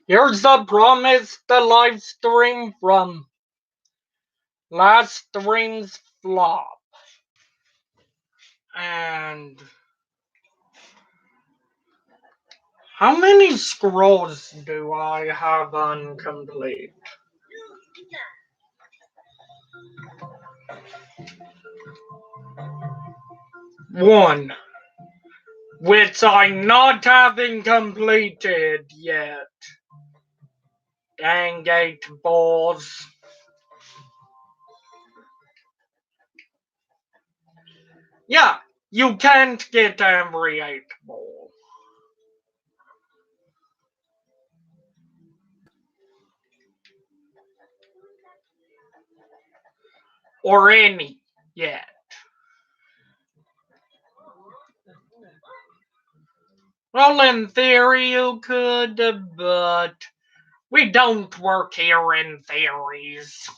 Here's the promise, the live stream from last stream's flop. And how many scrolls do I have incomplete? One, which I not having completed yet. Dang 8 balls. Yeah, you can't get every 8 ball. Or any yet. Well, in theory you could, but we don't work here in theories.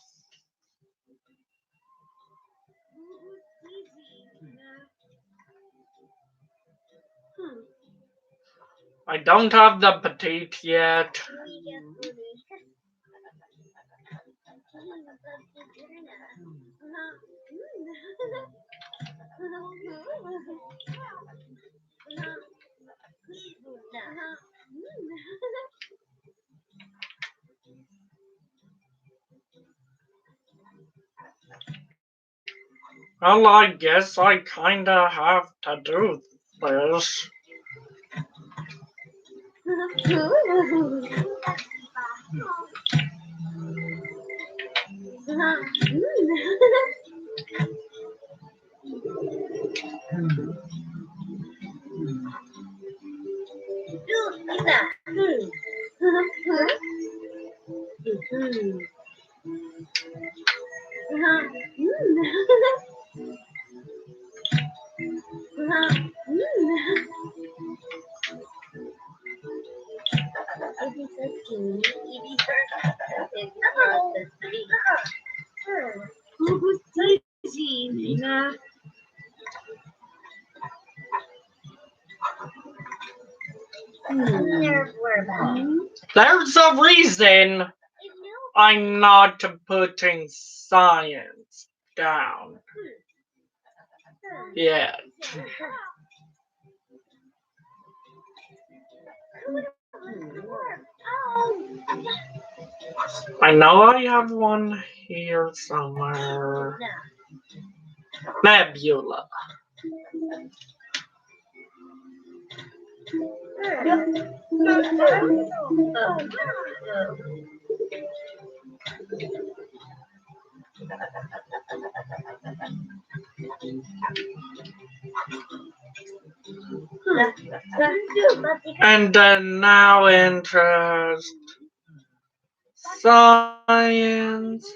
I don't have the petite yet. Well, I guess I kinda have to do this. There's a reason I'm not putting science down yet. I know I have one here somewhere. Nebula. And then now interest science.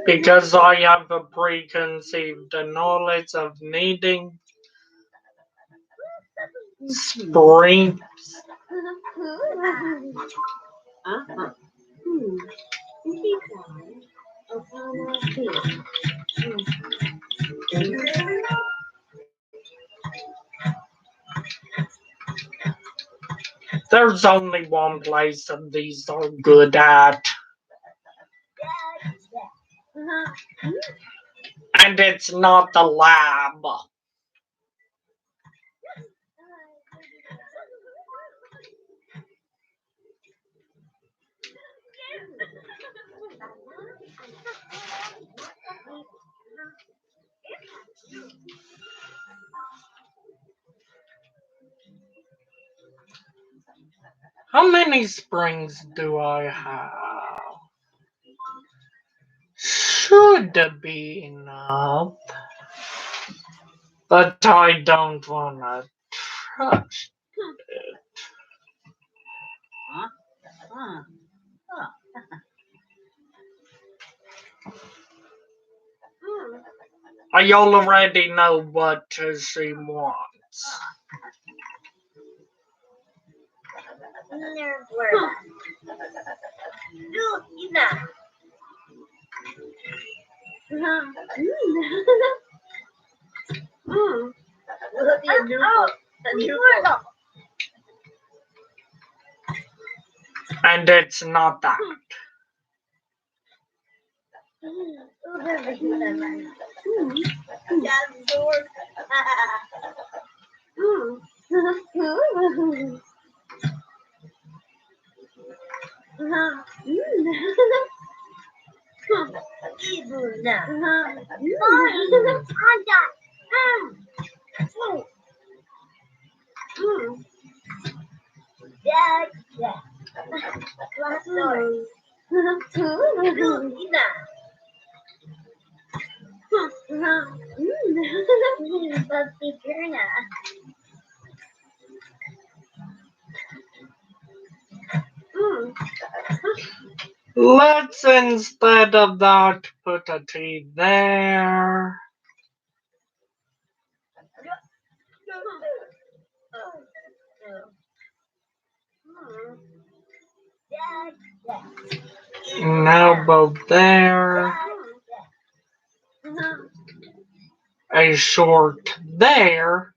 Because I have a preconceived knowledge of needing springs. There's only one place that these are good at. And it's not the lab. How many springs do I have? Should be enough. But I don't wanna trust it. I already know what she wants. And it's not that. Let's instead of that put a T there. An elbow there. A short there.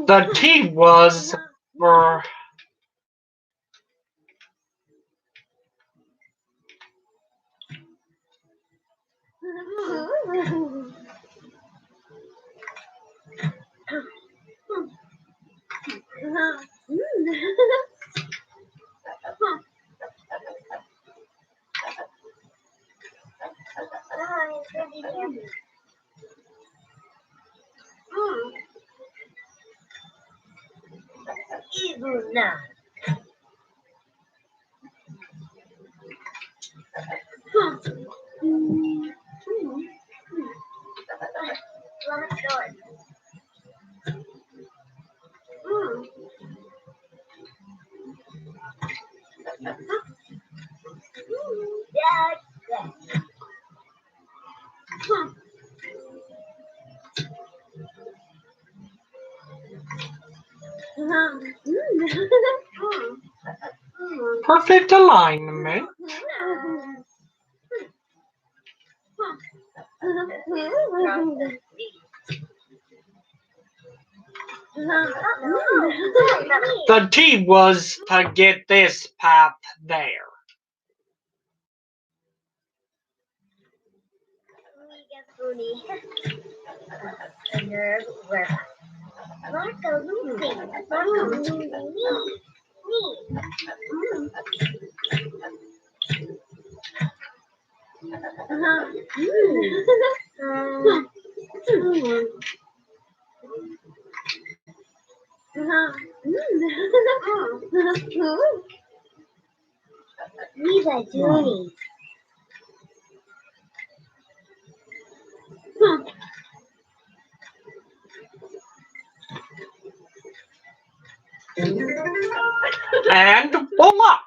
The T was for perfect alignment. The T was to get this path there. And voila!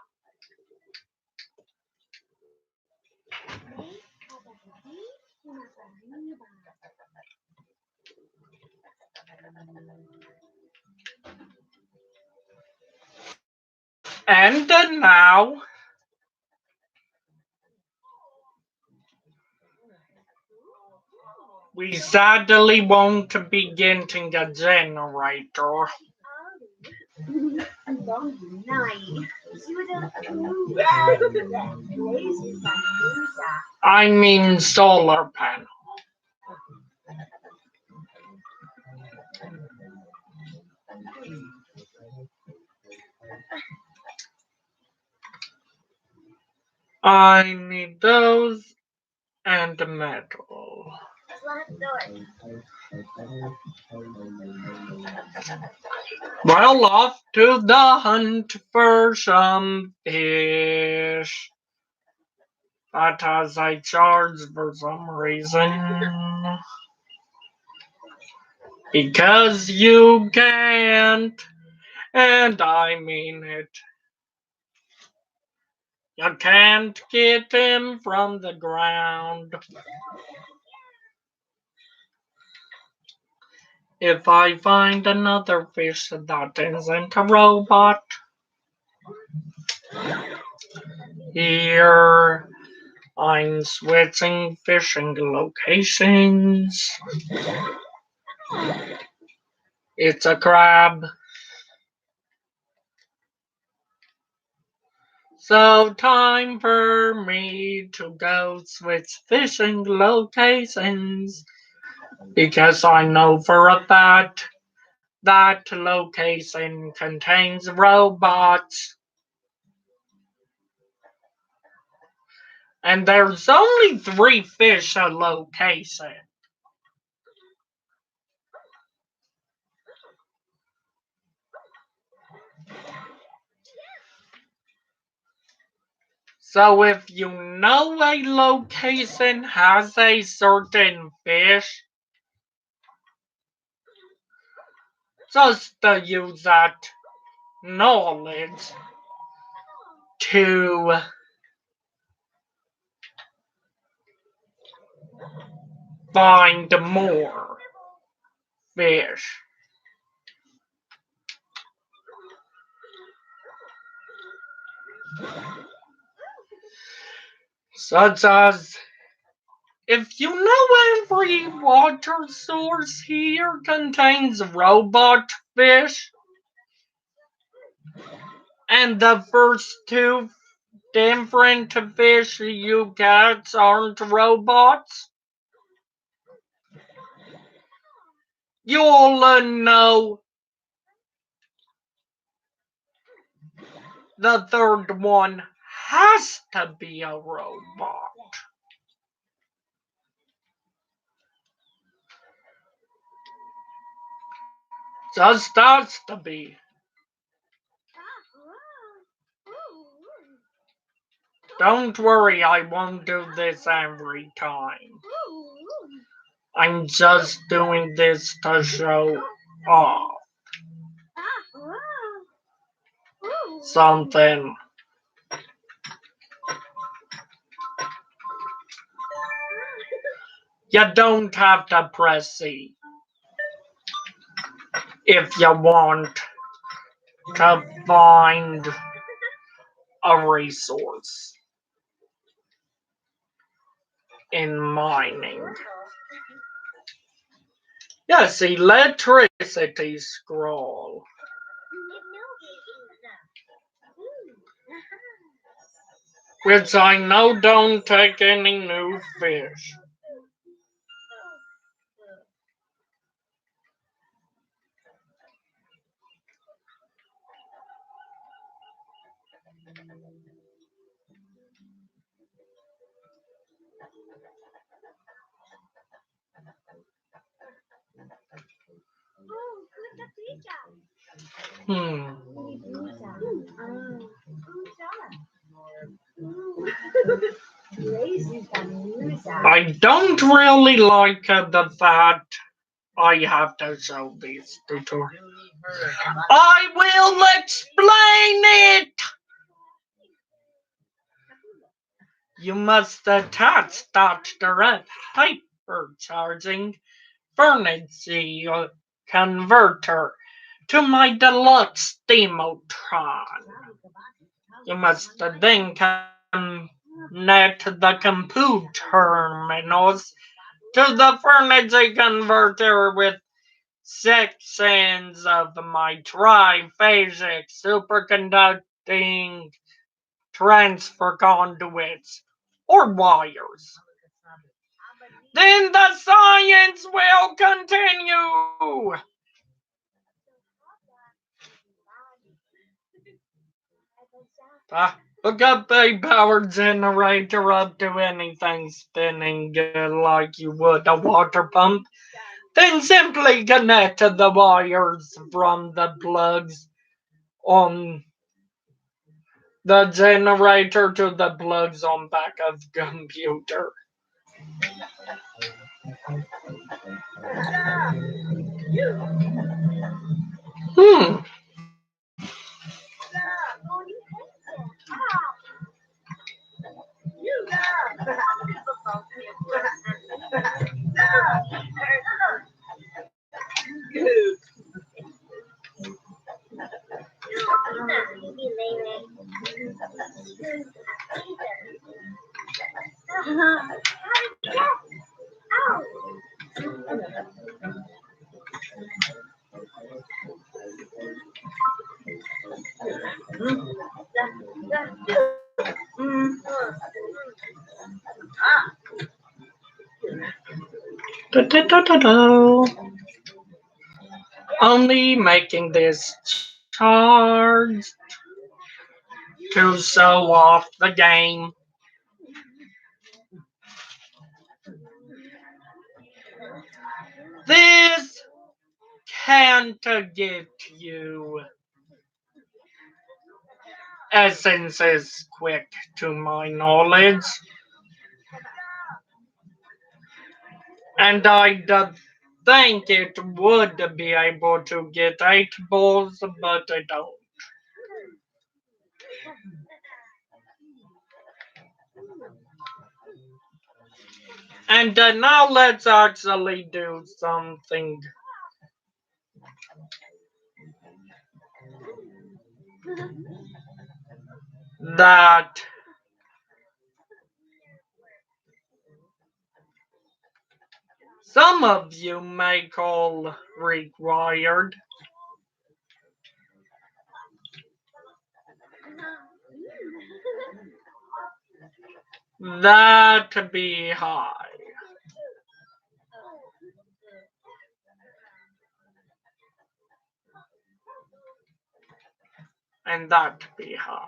And now we sadly won't be getting a generator. I mean solar panel. I need those and metal. Well, off to the hunt for some fish. But as I charge for some reason. Because you can't, and I mean it. You can't get him from the ground. If I find another fish that isn't a robot, here I'm switching fishing locations. It's a crab. So time for me to go switch fishing locations because I know for a fact that location contains robots. And there's only 3 fish a location. So if you know a location has a certain fish, just use that knowledge to find more fish. Such as if you know every water source here contains robot fish, and the first 2 different fish you get aren't robots, you'll know the third one has to be a robot. Just has to be. Don't worry, I won't do this every time. I'm just doing this to show off something. You don't have to press C if you want to find a resource in mining. Yes, electricity scroll. Which I know don't take any new fish. Hmm. I don't really like the fact I have to show this tutorial. I will explain it! You must attach that direct hypercharging furnace converter to my deluxe Demotron. You must then connect the compute terminals to the furnace converter with sections of my triphasic superconducting transfer conduits or wires. Then the science will continue. Hook up a power generator up to anything spinning like you would a water pump. Then simply connect the wires from the plugs on the generator to the plugs on back of the computer. Hmm. Da-da-da-da-da. Only making this charge to show off the game. This can't get you essences quick to my knowledge, and I did think it would be able to get 8 balls, but I don't. And now let's actually do something that some of you may call required. That be high. And that be high.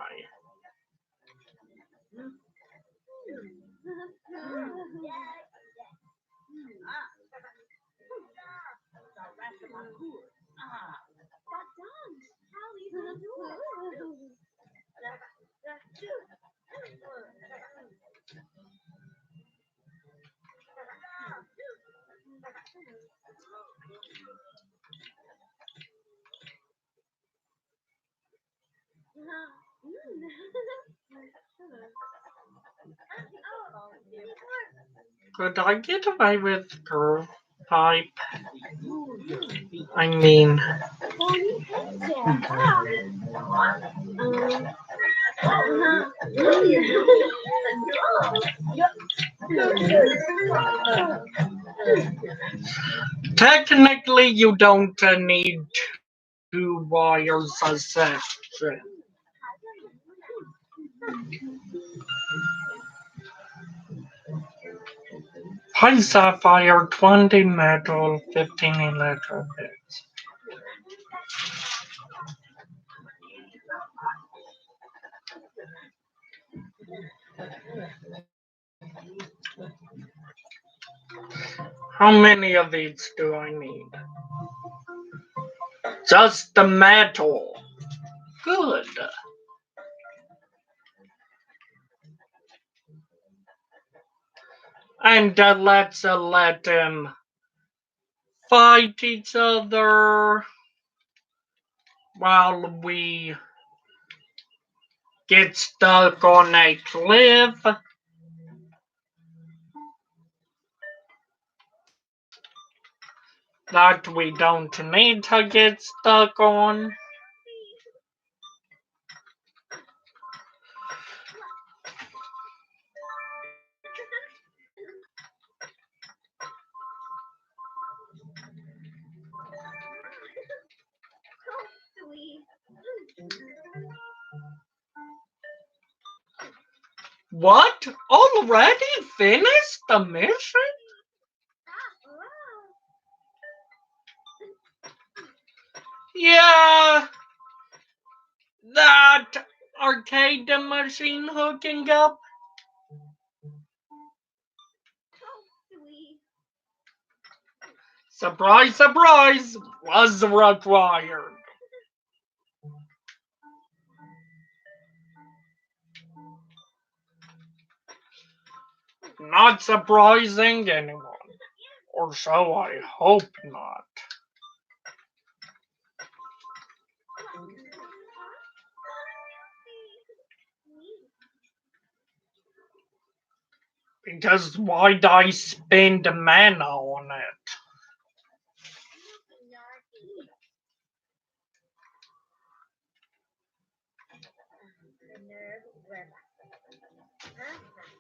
Could I get away with curve pipe? I mean, technically you don't need 2 wires a section. High sapphire, 20 metal, 15 electro bits. How many of these do I need? Just the metal. Good. And let's let them fight each other while we get stuck on a cliff. That we don't need to get stuck on. What? Already finished the mission? Yeah, that arcade machine hooking up. Surprise, surprise, was required. Not surprising anyone, or so I hope not. Because why'd I spend mana on it?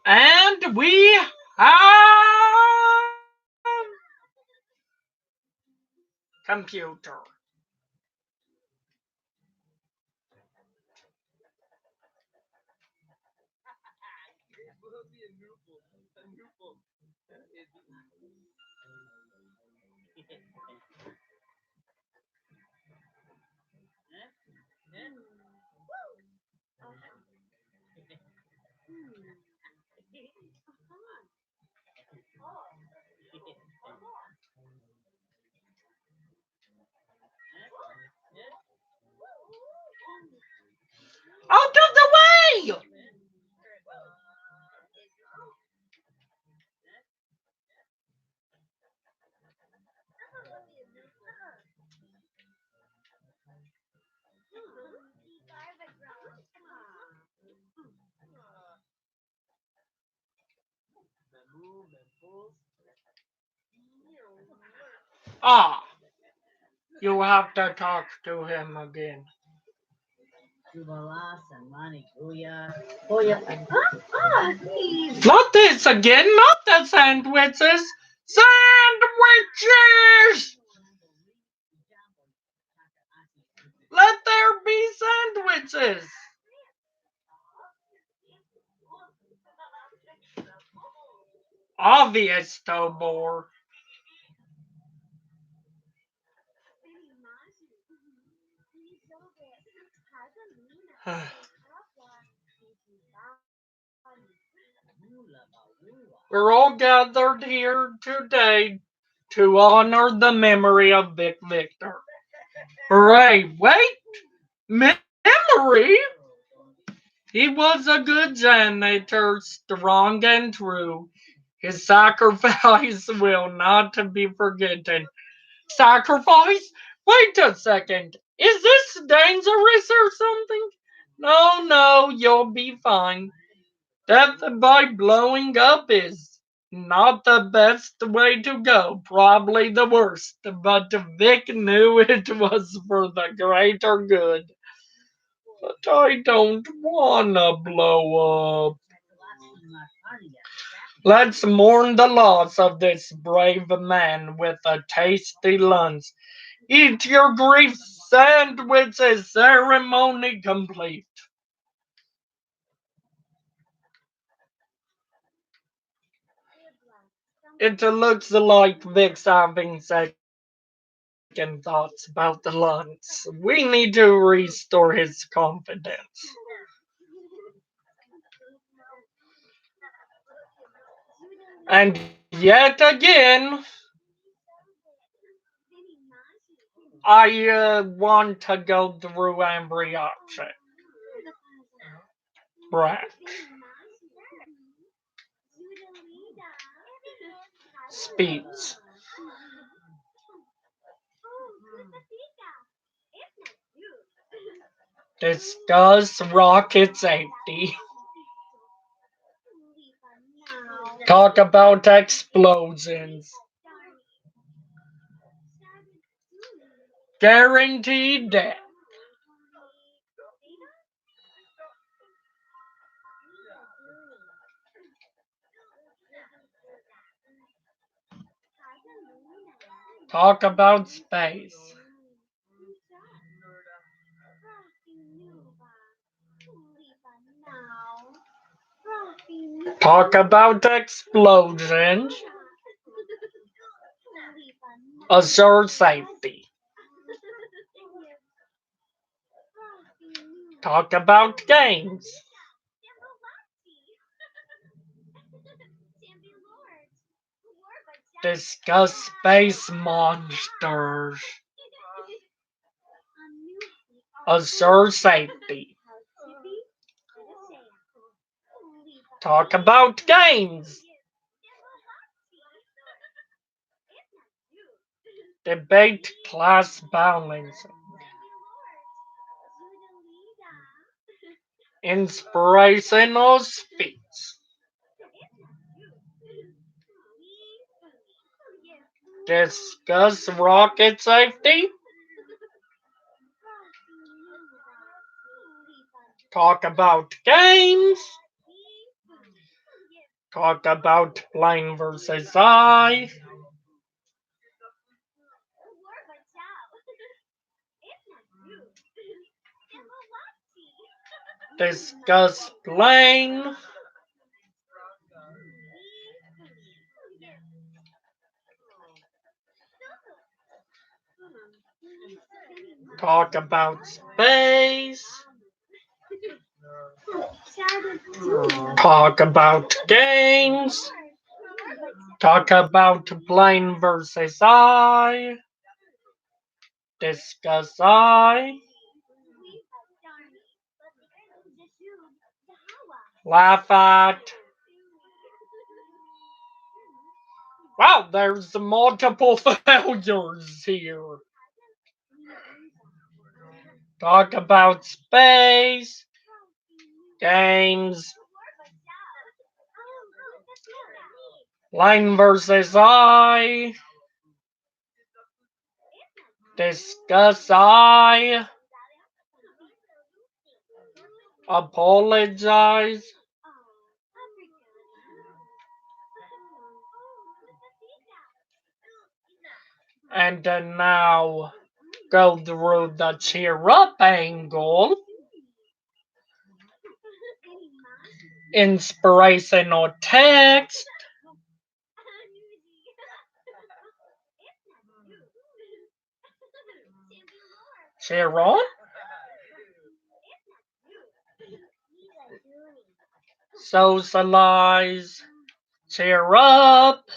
And we have computer. Out of the way! Ah, you have to talk to him again. Not this again, not the sandwiches! Sandwiches! Let there be sandwiches! Obvious, Tobor. We're all gathered here today to honor the memory of Vic Victor. Hooray! Wait! Memory? He was a good janitor, strong and true. His sacrifice will not be forgotten. Sacrifice? Wait a second. Is this dangerous or something? No, no, you'll be fine. Death by blowing up is not the best way to go, probably the worst, but Vic knew it was for the greater good. But I don't wanna blow up. Let's mourn the loss of this brave man with a tasty lunch. Eat your grief sandwiches, ceremony complete. It looks like Vic's having second thoughts about the lunch. We need to restore his confidence. And yet again, I want to go through embryology. Right. Speeds. Discuss rocket safety. Talk about explosions. Guaranteed death. Talk about space. Talk about explosions. Assure safety. Talk about games. Discuss space monsters. Assure safety. Talk about games. Debate class balance. Inspirational speech. Discuss rocket safety. Talk about games. Talk about blind versus eye. Discuss playing. Talk about space. Talk about games. Talk about blind versus eye. Discuss eye. Laugh at. Wow, there's multiple failures here. Talk about space, games, line versus eye, discuss eye, apologize, and then now go through the cheer up angle, inspirational text, cheer on, socialize, cheer up,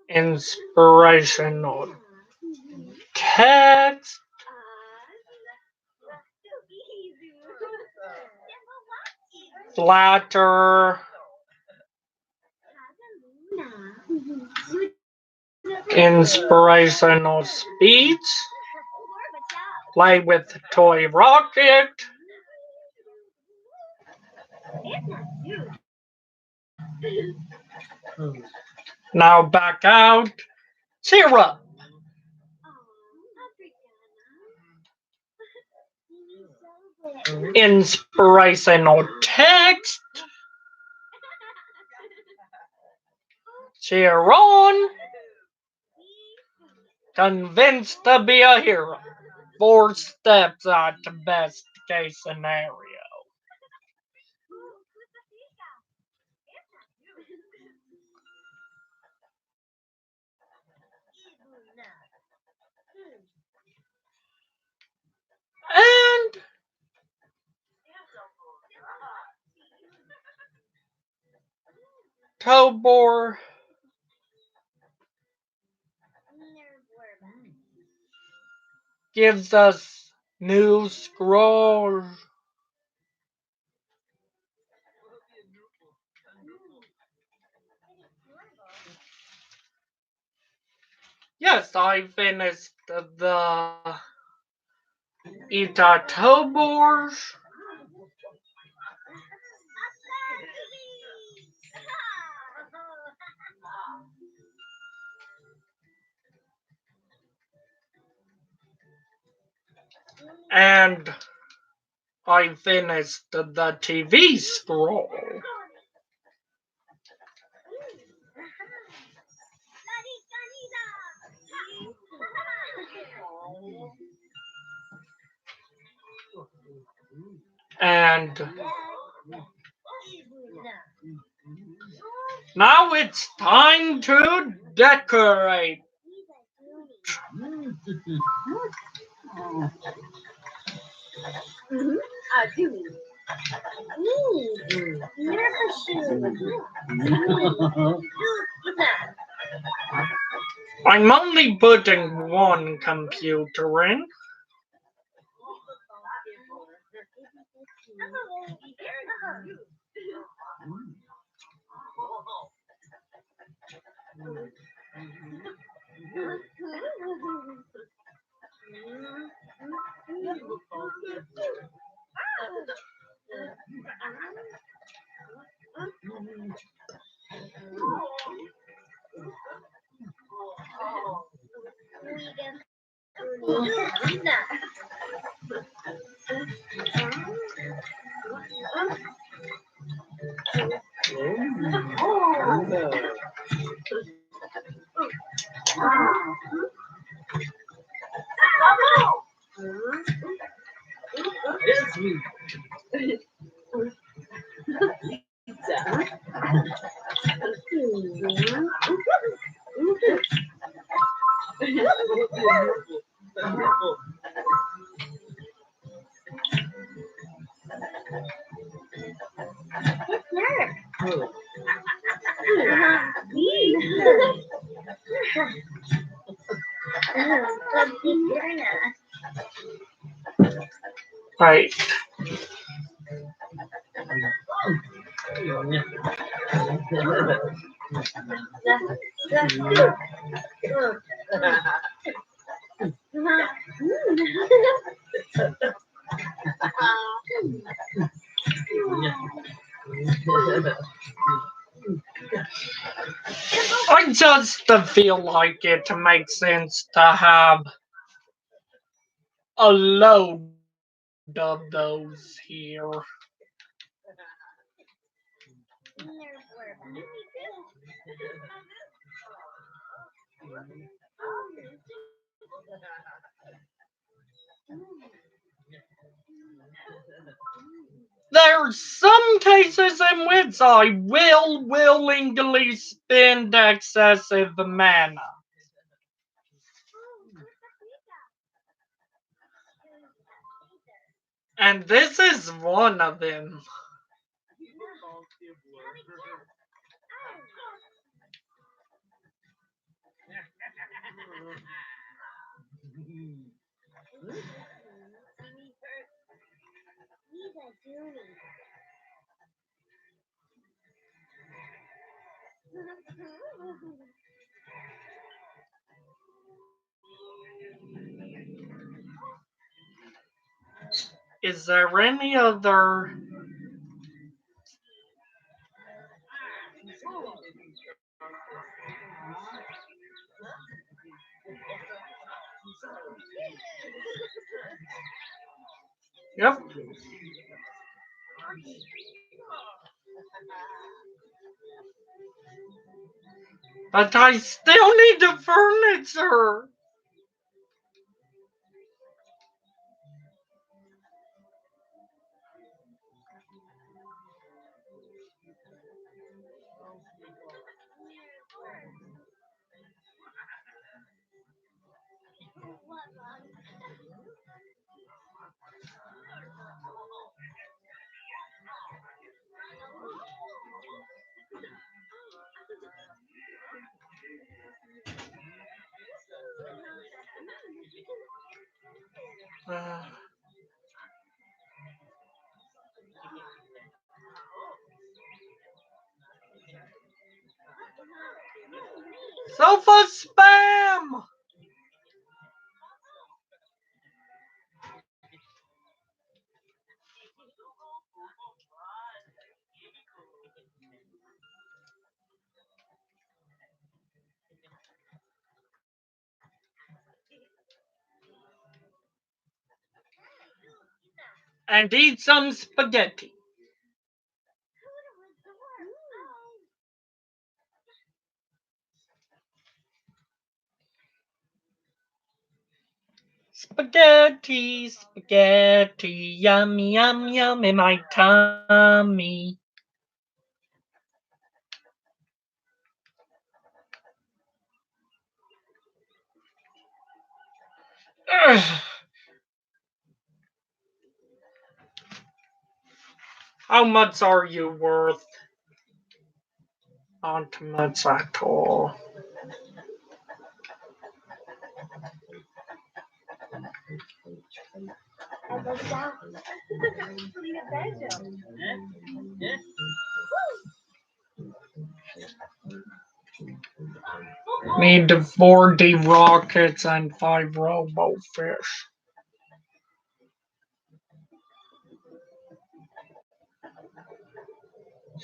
inspirational text, flatter, inspirational speech, play with toy rocket, now back out, cheer up, inspirational text, cheer on, convinced to be a hero, 4 steps at the best case scenario. And Tobor gives us new scroll. Yes, I finished the Ita Tobor. And I finished the TV scroll. And now it's time to decorate. I'm only putting one computer in. Right. I just feel like it makes sense to have a load of those here. There's some cases in which I will willingly spend excessive mana. And this is one of them. Is there any other? Yep. But I still need the furniture. Uh, Sofa spam! And eat some spaghetti. Spaghetti, spaghetti, yummy, yum, yum in my tummy. Ugh. How much are you worth? Not much at all. Need 40 rockets and 5 robo fish.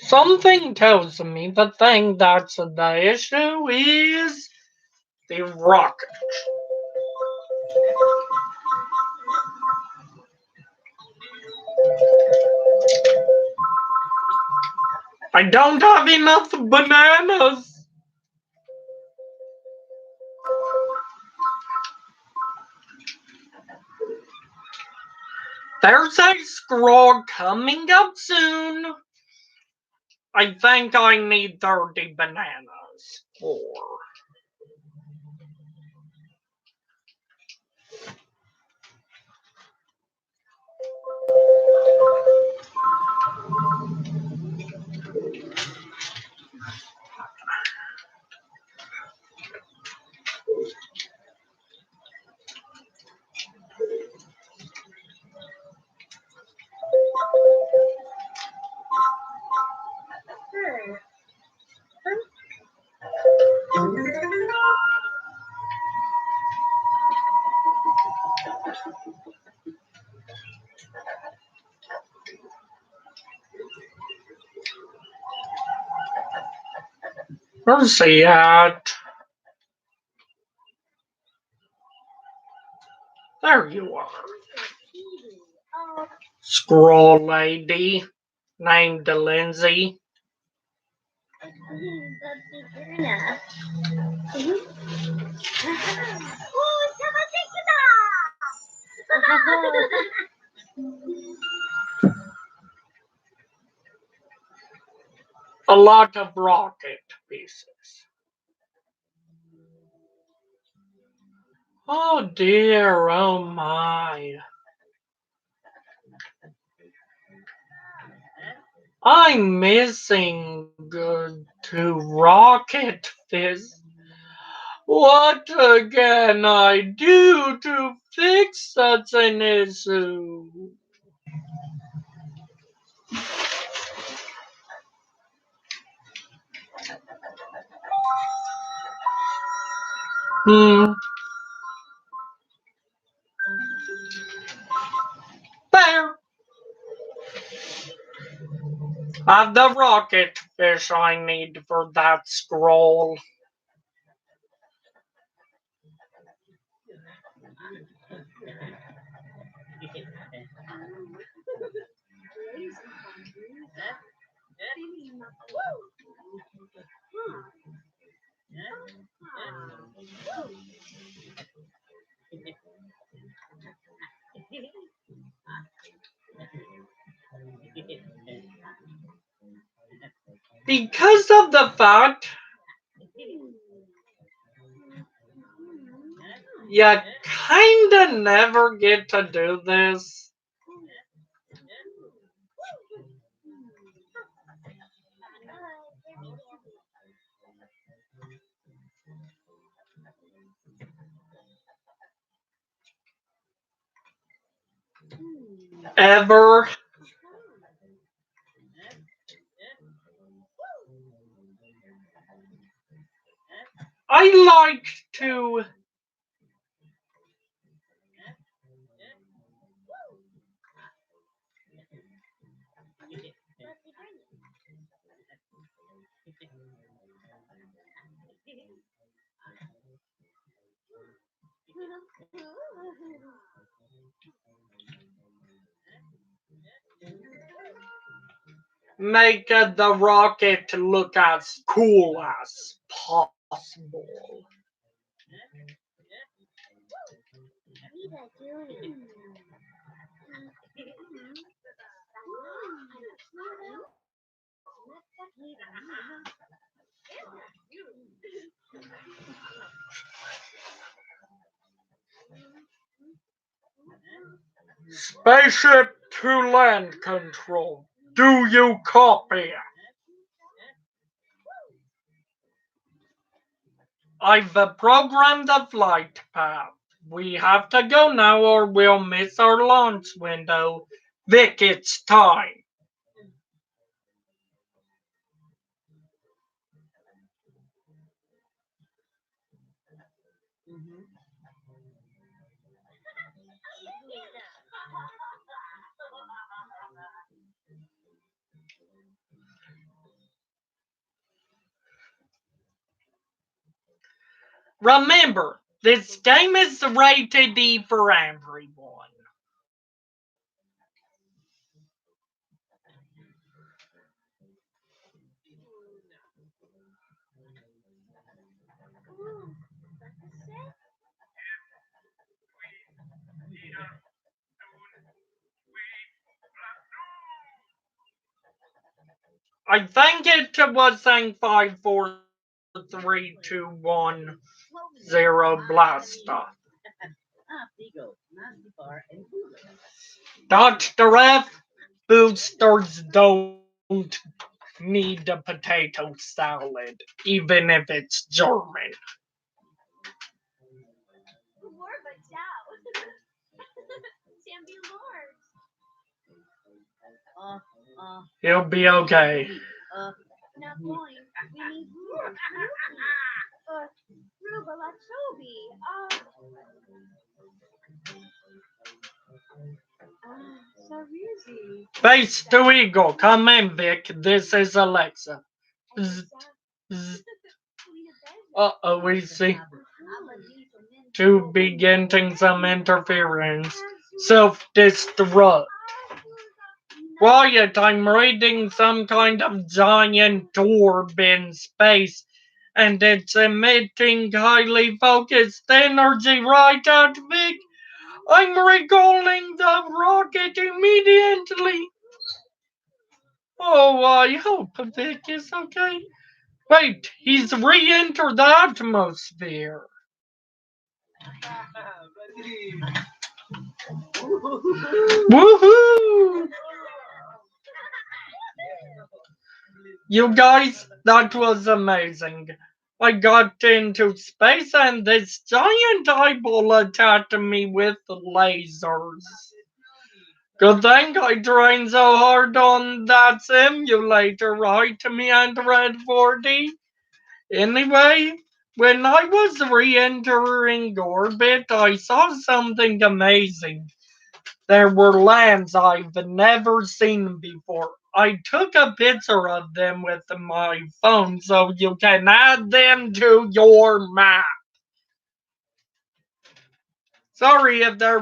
Something tells me the thing that's the issue is the rocket. I don't have enough bananas. There's a scroll coming up soon. I think I need 30 bananas. Where's he at? There you are. Scroll lady named Lindsay. A lot of rocket pieces. Oh dear, oh my. I'm missing two rocket fish. What can I do to fix such an issue? Hmm. There. Have the rocket fish I need for that scroll. Because of the fact you kinda never get to do this. Ever. I like to make the rocket look as cool as possible. Spaceship to land control. Do you copy? I've programmed the flight path. We have to go now or we'll miss our launch window. Vic, it's time. Remember, this game is rated E for everyone. I think it was saying 54321 0 blast off. Dr. F, boosters don't need a potato salad, even if it's German. He'll be okay. Base to Eagle, come in, Vic. This is Alexa. Zzz, zzz. We see. To be getting some interference. Self-destruct. Quiet, I'm reading some kind of giant orb in space, and it's emitting highly focused energy right at Vic. I'm recalling the rocket immediately. Oh, I hope Vic is okay. Wait, he's re-entered the atmosphere. Woohoo! You guys, that was amazing. I got into space and this giant eyeball attacked me with lasers. Good thing I trained so hard on that simulator, right, me and Red 4D? Anyway, when I was re-entering orbit, I saw something amazing. There were lands I've never seen before. I took a picture of them with my phone so you can add them to your map. Sorry if they're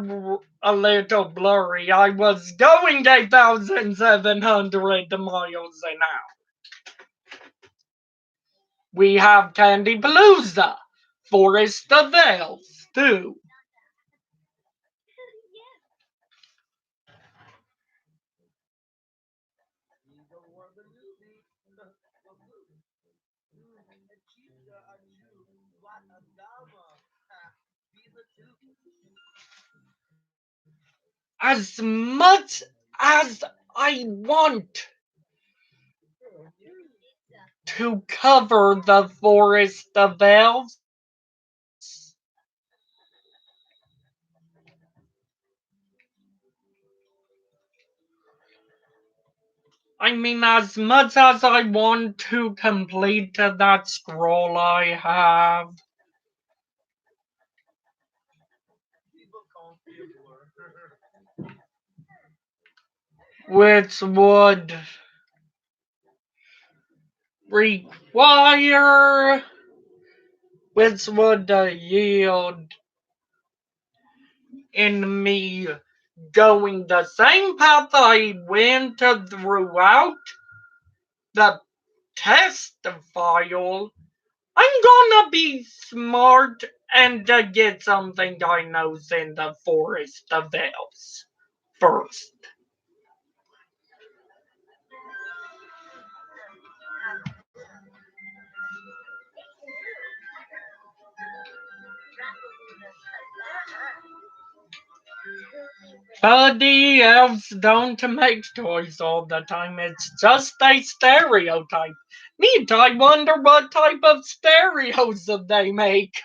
a little blurry. I was going 8,700 miles an hour. We have Candy Palooza, Forest of Elves, too. As much as I want to cover the Forest of Elves, I mean, as much as I want to complete that scroll I have, which would require, which would yield in me going the same path I went throughout the test file. I'm gonna be smart and get something I know's in the Forest of Elves first. But the elves don't make toys all the time. It's just a stereotype. Neat, I wonder what type of stereos they make.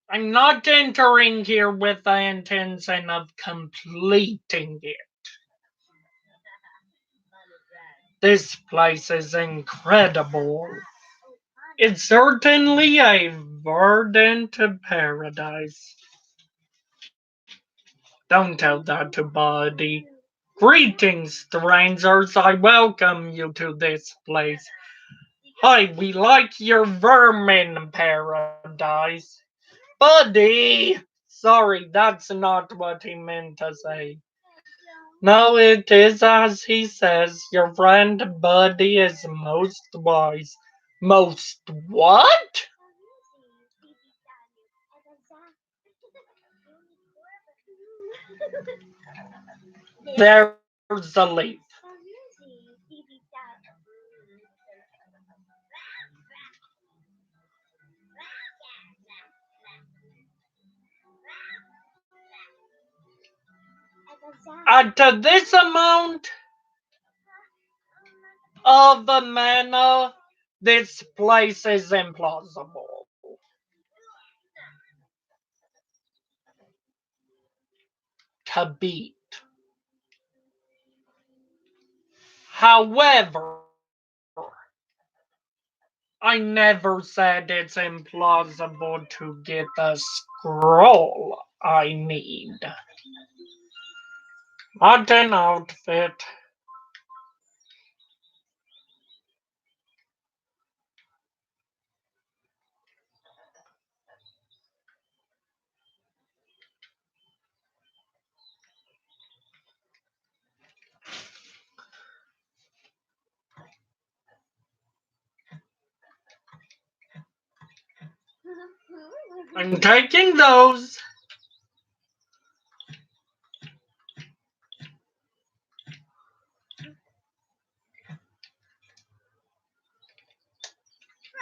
I'm not entering here with the intention of completing it. This place is incredible. It's certainly a verdant paradise. Don't tell that to Buddy. Greetings, strangers. I welcome you to this place. Hi, we like your vermin paradise. Buddy! Sorry, that's not what he meant to say. No, it is as he says. Your friend Buddy is most wise. Most what? There's the leaf. At this amount of mana, this place is implausible. To beat. However, I never said it's implausible to get the scroll I need. Not an outfit. I'm taking those.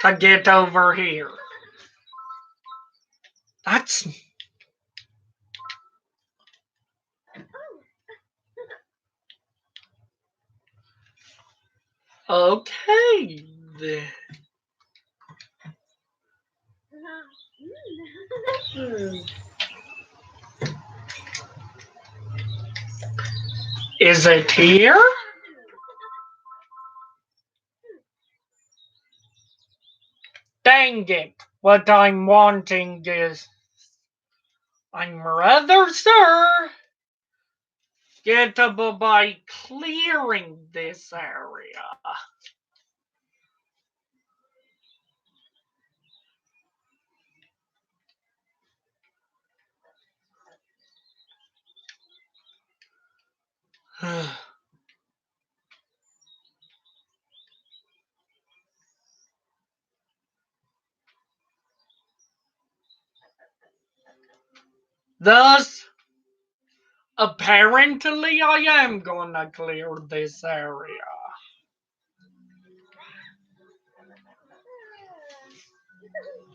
To get over here. That's okay. Is it here? Dang it. What I'm wanting is, I'm rather sure, gettable by clearing this area. Thus, apparently I am gonna clear this area.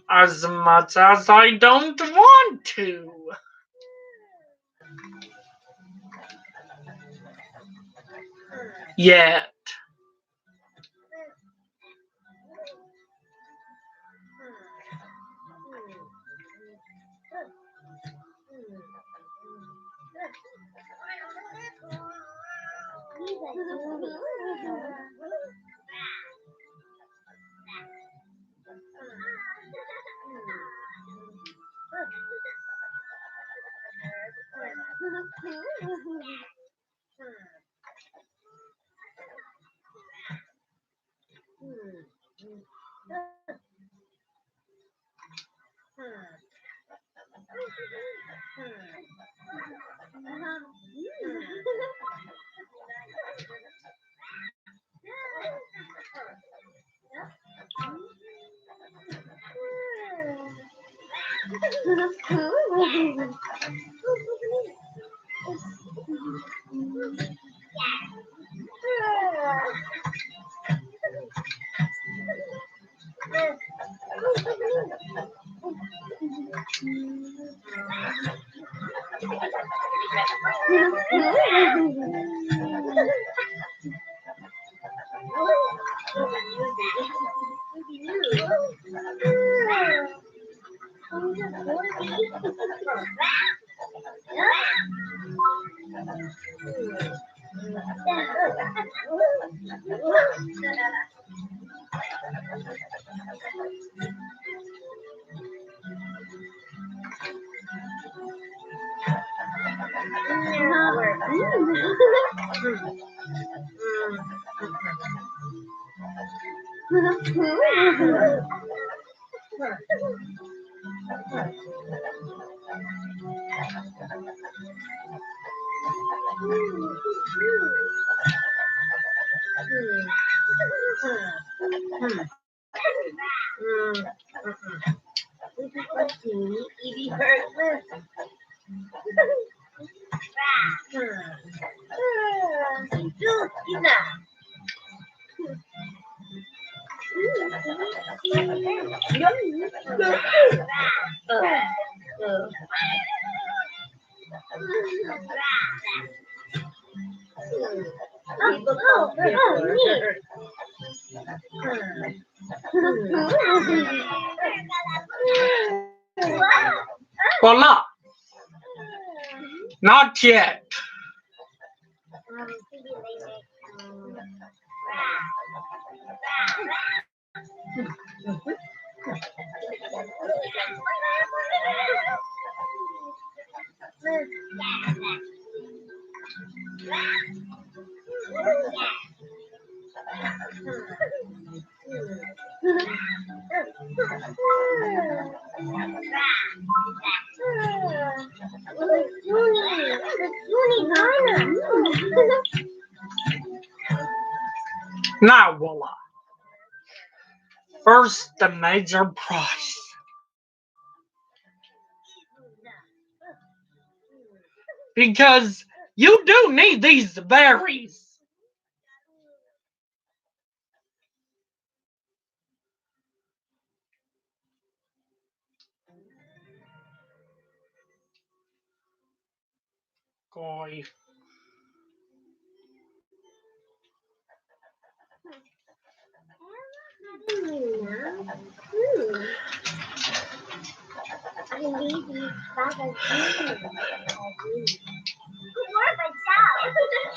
As much as I don't want to. Yet. Voila! Not yet. Now, voila. First, the major prize. Because you do need these berries. Koi.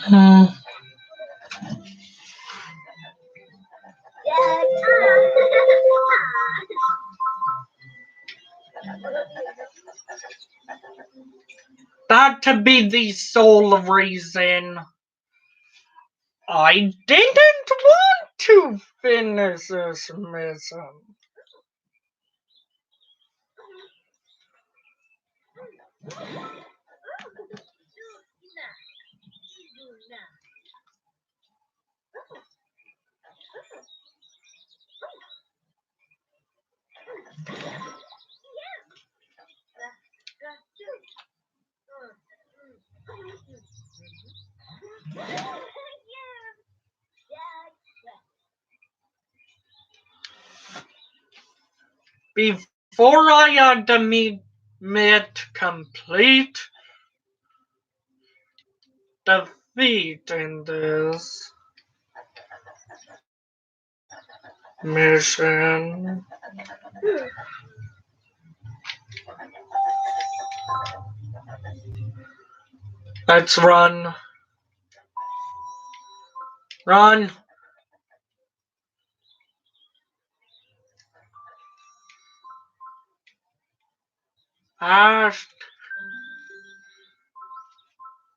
Hmm. That to be the sole reason I didn't want to finish this mission. Before I had to meet complete defeat in this mission, let's run. Run. Fast.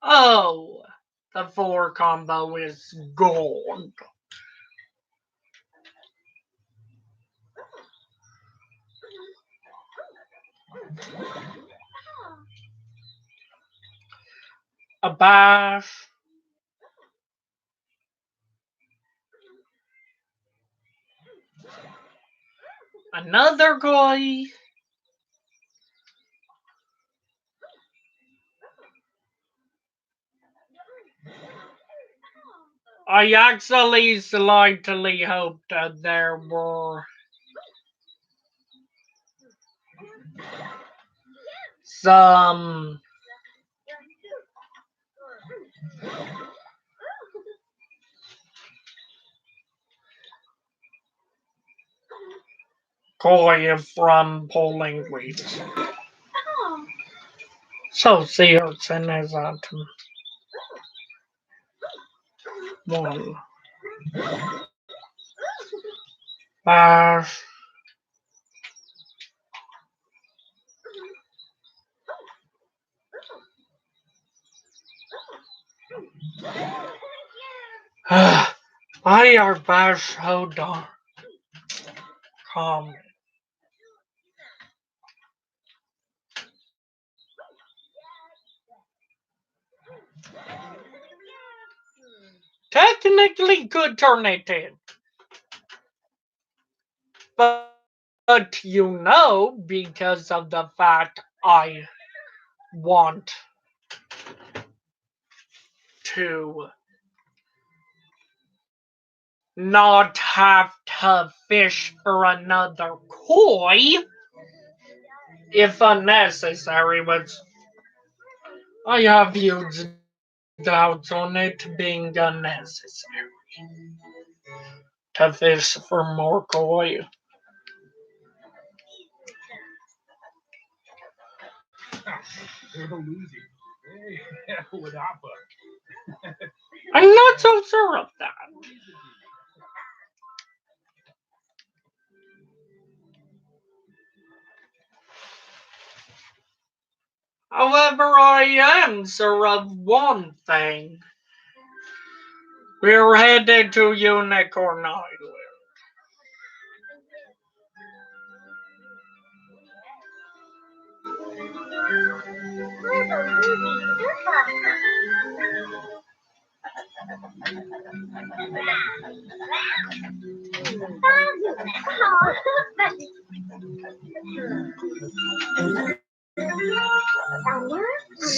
Oh, the 4 combo is gone. A bash. Another guy. I actually slightly hoped that there were some koi from polling weeds. So serious and as that one bash. Why are bash so dark? Calm. Technically could turn it in. But you know, because of the fact I want to not have to fish for another koi if unnecessary, which I have huge doubts on it being unnecessary to fish for more koi. I'm not so sure of that. However, I am sure of one thing. We're headed to Unicorn Island.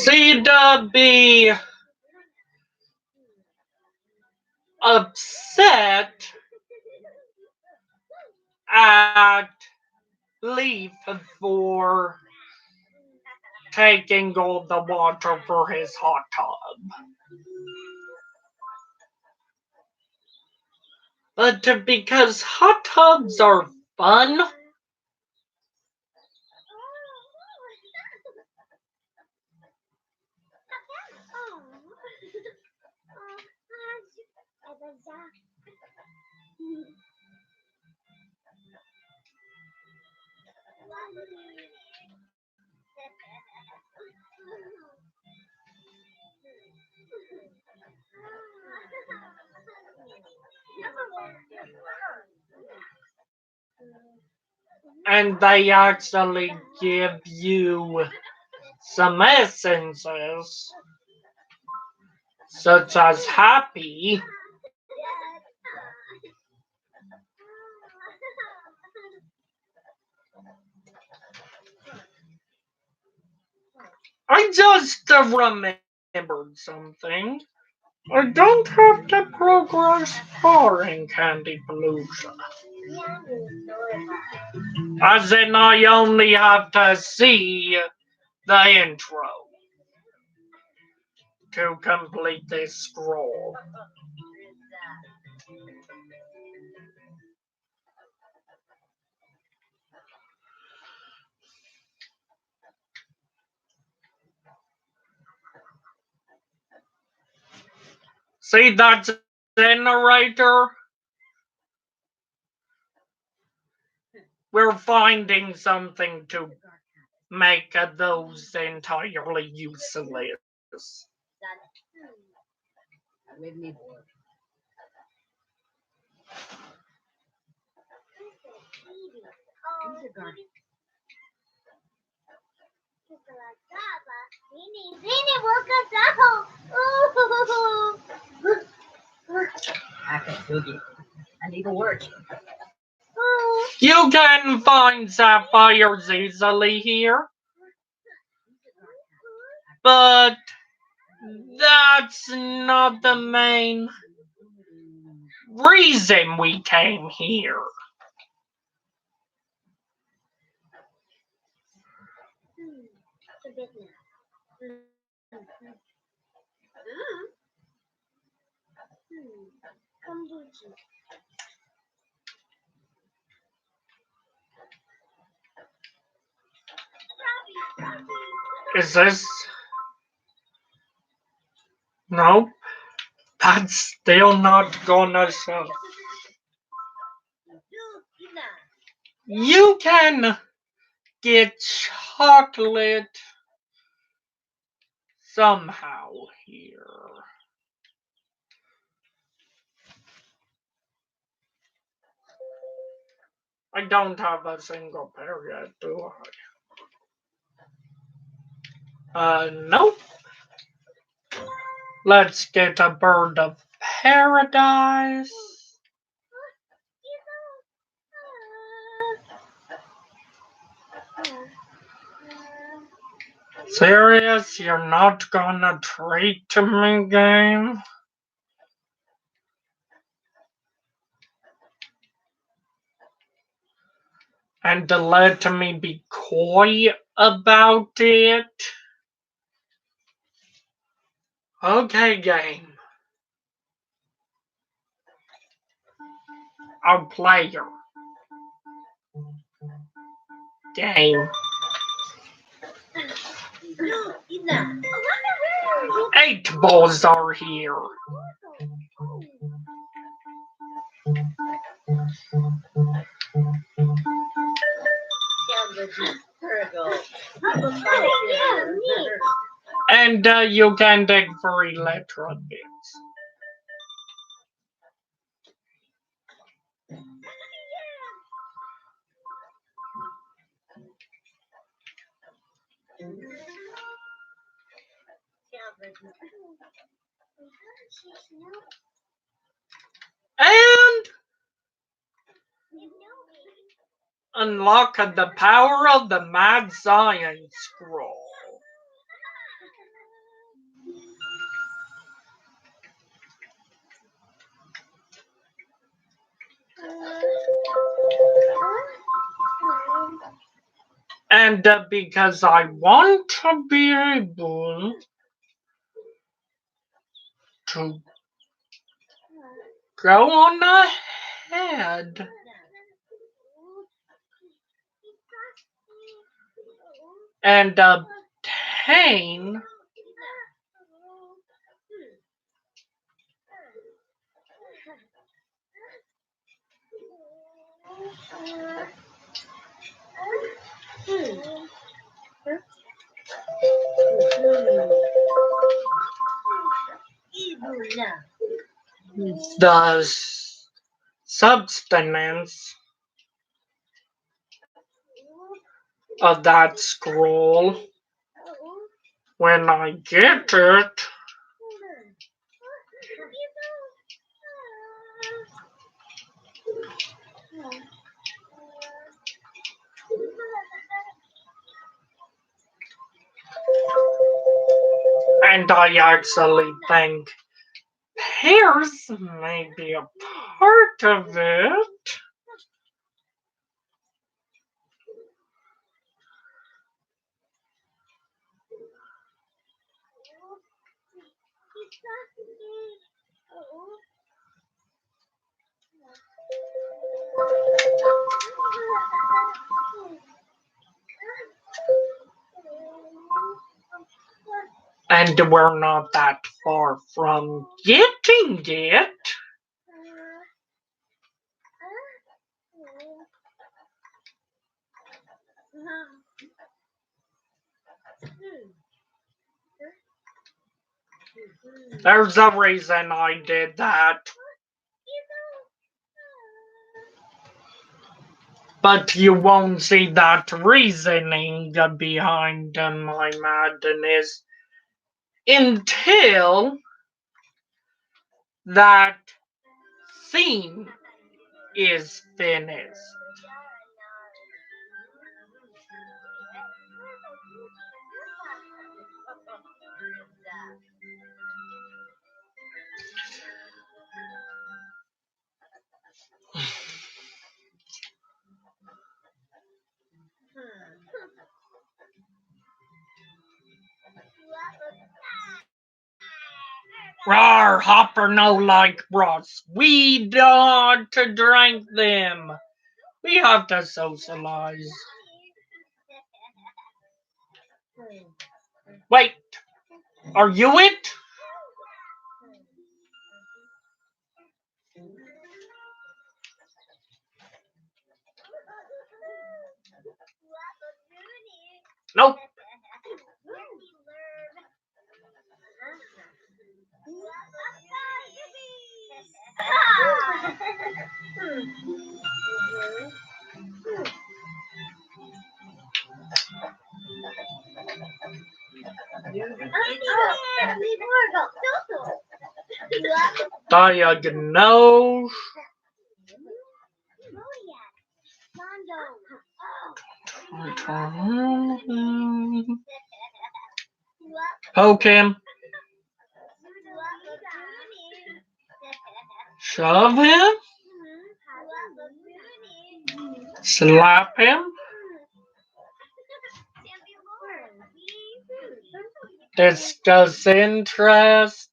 She'd be upset at Leaf for taking all the water for his hot tub. But because hot tubs are fun, and they actually give you some essences, such as happy. I just remembered something. I don't have to progress far in Candy Palooza. As in, I only have to see the intro to complete this scroll. See that generator? We're finding something to make those entirely useless. You can find sapphires easily here, but that's not the main reason we came here. Is this? Nope. That's still not gonna show. You can get chocolate somehow here. I don't have a single pair yet, do I? Nope. Let's get a bird of paradise. Serious? You're not gonna treat me, game? And let me be coy about it? Okay, game. I'll play your game. 8 balls are here. And you can take 3 electro bits. And unlock the power of the Mad Science Scroll. And because I want to be able to go on ahead and obtain the substance of that scroll when I get it. And I actually think pears may be a part of it. And we're not that far from getting it. There's a reason I did that. But you won't see that reasoning behind my madness until that scene is finished. Rawr, Hopper no like bros. We don't to drink them. We have to socialize. Wait, are you it? Nope. Diagnose. Poke him. Shove him. Slap him. Discuss interests.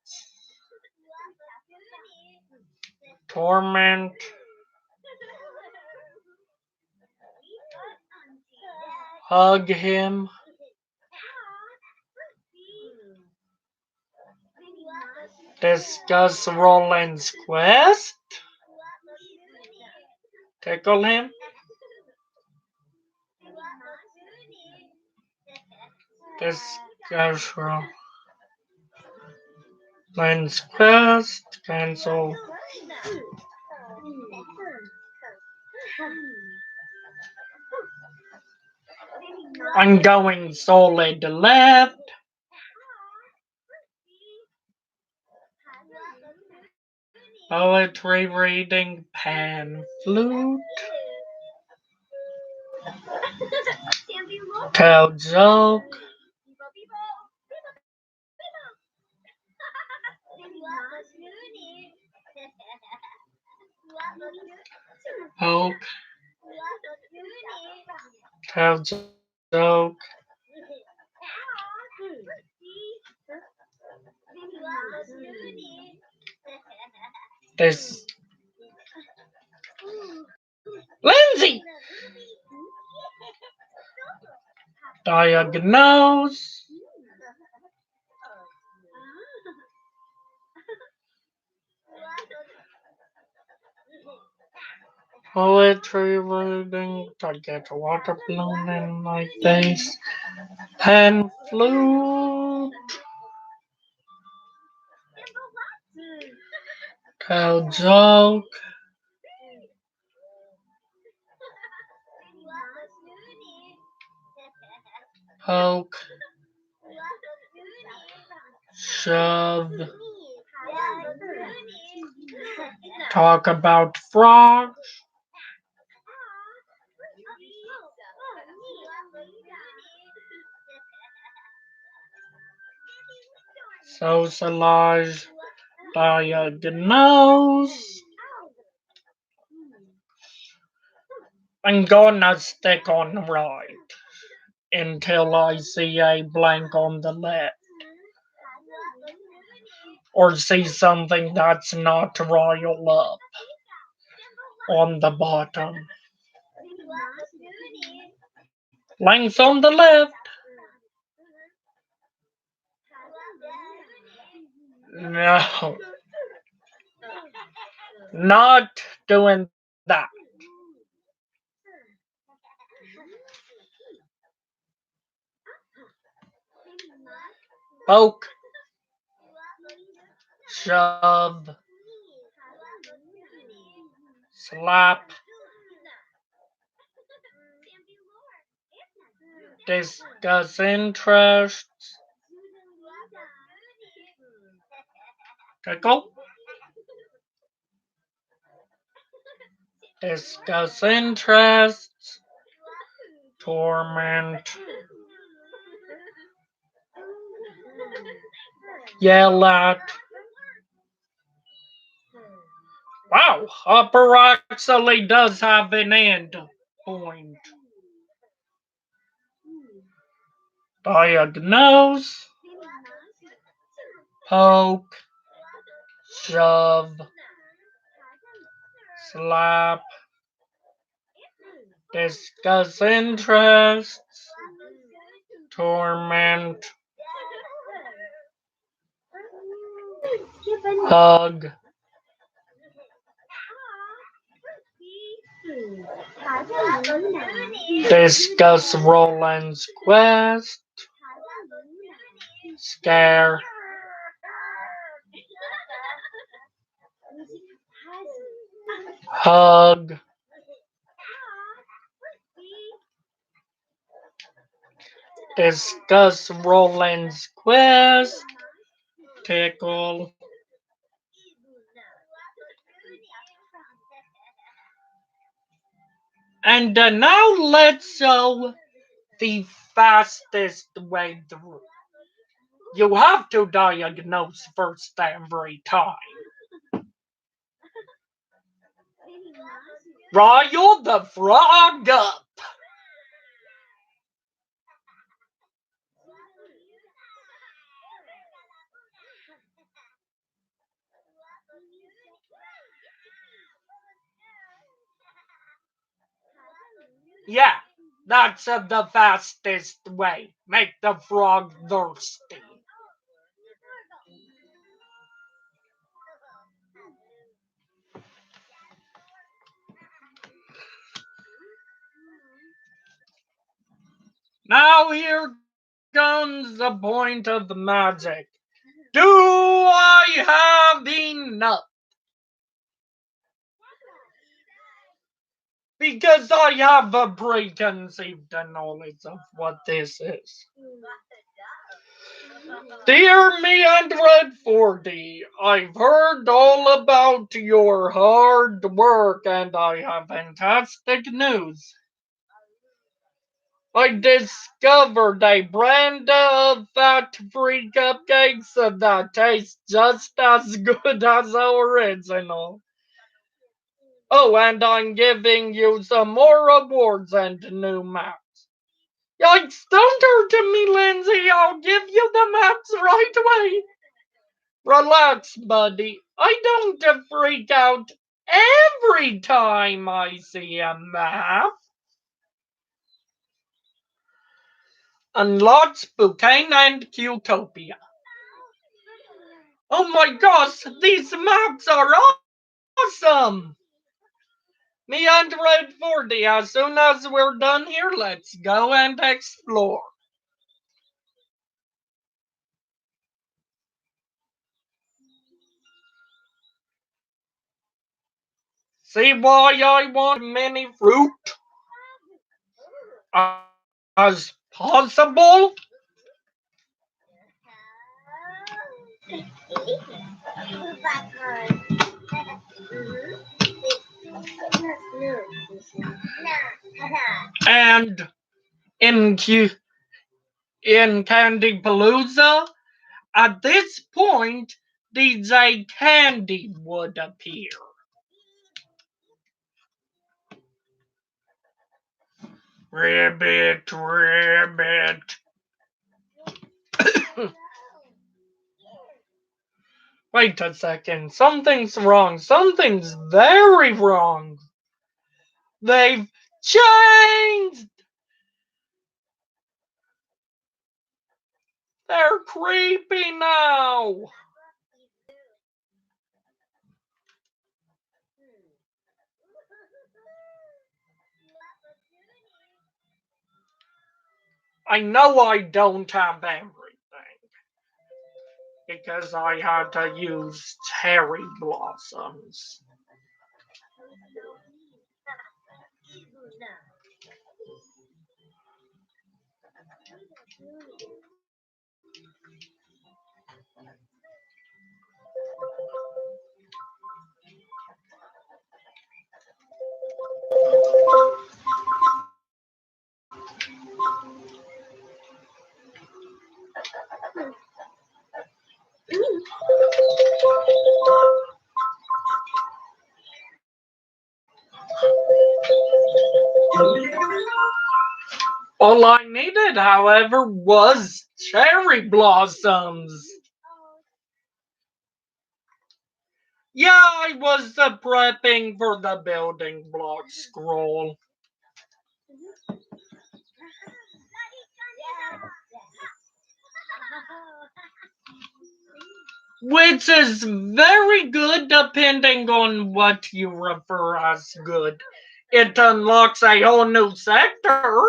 Torment. Hug him. Discuss Roland's quest. Tickle him. Discuss Roland's quest. Cancel. I'm going solid left. Poetry reading, pan flute. Tell joke. Poke. Tell joke. This Lindsay. Diagnose. Poetry reading. I get a water balloon in my face. Pan flute. Tell joke. Poke. Shove. Talk about frogs. Socialize. Diagnose. I'm gonna stick on the right until I see a blank on the left. Or see something that's not royal up on the bottom. Blanks on the left. No. Not doing that. Poke. Shove. Slap. Discuss interests. Tickle. Discuss interests. Torment. Yell at. Wow, upper actually does have an end point. Diagnose. Poke. Shove. Slap. Discuss interests. Torment. Hug. Discuss Roland's quest. Scare. Hug. Discuss Roland's quest. Tickle. And now let's show the fastest way through. You have to diagnose first every time. Rile the frog up. Yeah, that's the fastest way. Make the frog thirsty. Now here comes the point of the magic. Do I have enough? Because I have a preconceived knowledge of what this is. Dear me and Red 40, I've heard all about your hard work and I have fantastic news. I discovered a brand of fat-free cupcakes that taste just as good as the original. Oh, and I'm giving you some more rewards and new maps. Yikes, don't hurt me, Lindsay. I'll give you the maps right away. Relax, buddy. I don't freak out every time I see a map. Unlock Spokane and Qtopia. Oh my gosh, these maps are awesome! Me and Red 40, as soon as we're done here, let's go and explore. See why I want many fruit as possible? And in in Candy Palooza, at this point, DJ Candy would appear. Ribbit, ribbit. Wait a second, something's wrong. Something's very wrong. They've changed! They're creepy now! I know I don't have everything because I had to use cherry blossoms. All I needed, however, was cherry blossoms. Yeah, I was prepping for the building block scroll. Which is very good depending on what you refer as good. It unlocks a whole new sector,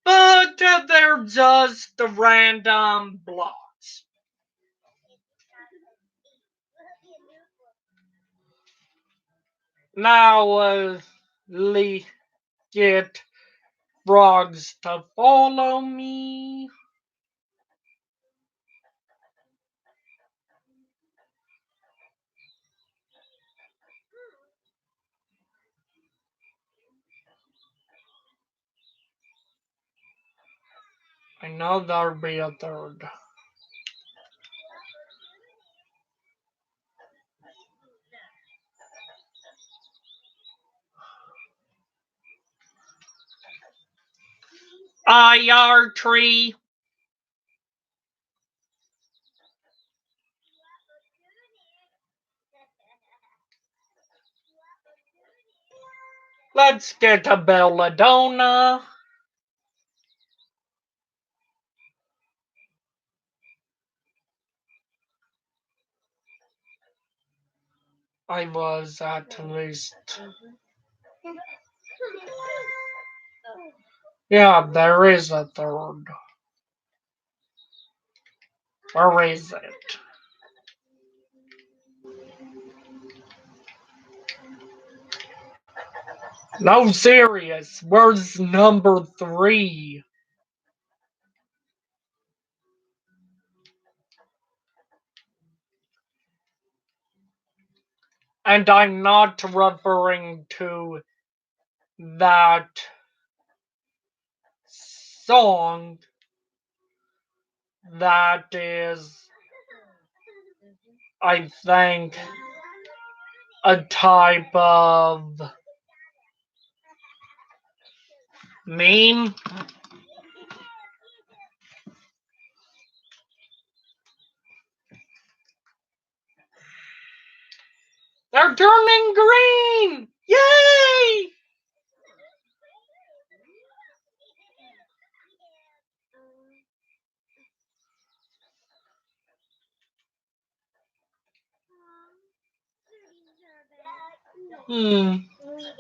but they're just random blocks. Now, get frogs to follow me. I know there'll be a third. IR tree. Let's get a belladonna. I was at least. Yeah, there is a third. Where is it? No, serious. Where's number 3? And I'm not referring to that song that is, I think, a type of meme. They're turning green! Yay!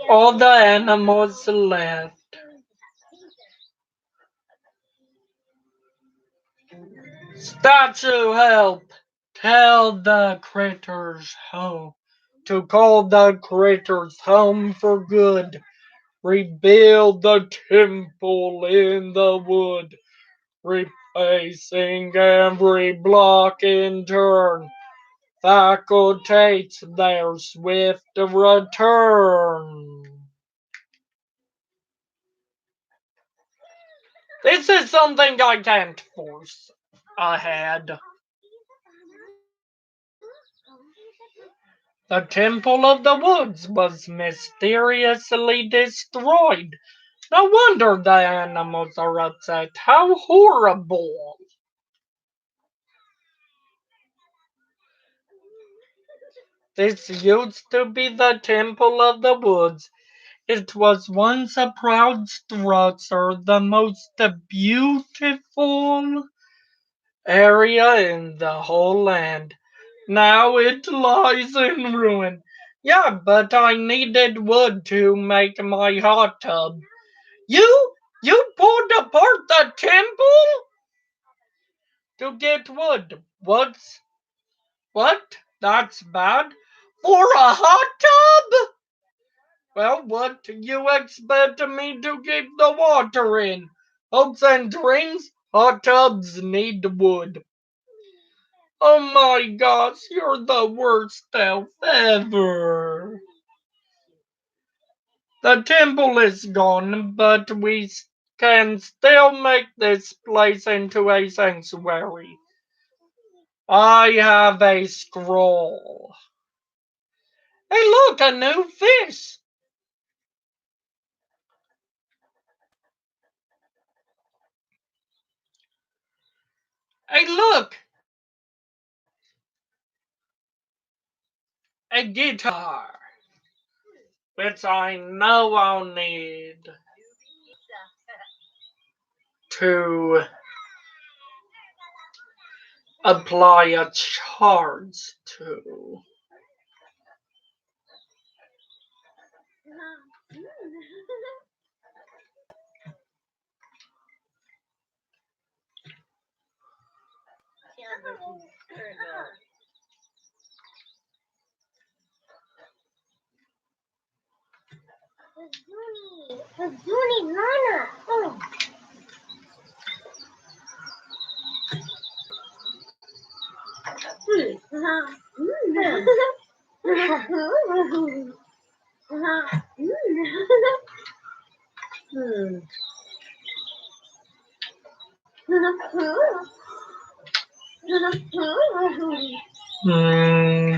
All the animals left. Statue, help! Tell the critters home. To call the critters home for good. Rebuild the temple in the wood. Replacing every block in turn. Facilitates their swift return. This is something I can't force ahead. The Temple of the Woods was mysteriously destroyed. No wonder the animals are upset. How horrible! This used to be the Temple of the Woods. It was once a proud structure, the most beautiful area in the whole land. Now it lies in ruin. Yeah, but I needed wood to make my hot tub. You pulled apart the temple to get wood. What? That's bad for a hot tub? Well, what do you expect me to keep the water in? Hopes and dreams? Hot tubs need wood. Oh my gosh, you're the worst elf ever. The temple is gone, but we can still make this place into a sanctuary. I have a scroll. Hey, look, a new fish. Hey, look, a guitar, which I know I'll need to apply a charge to. Hmm.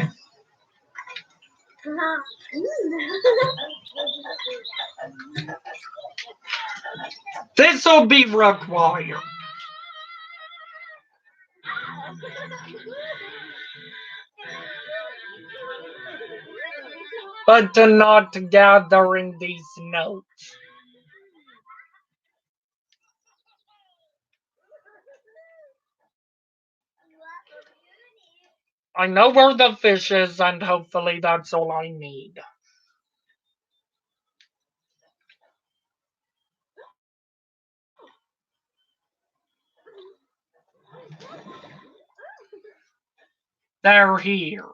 This will be required. But not gathering these notes. I know where the fish is, and hopefully that's all I need. They're here.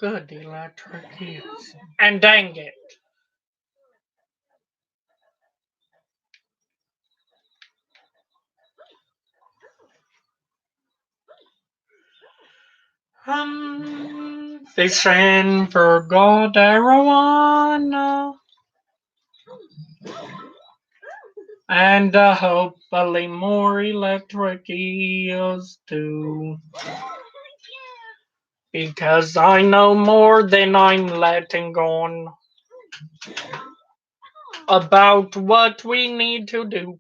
Good electric use. And dang it. Fishing for gold arowana. And hopefully more electric eels too. Because I know more than I'm letting on about what we need to do.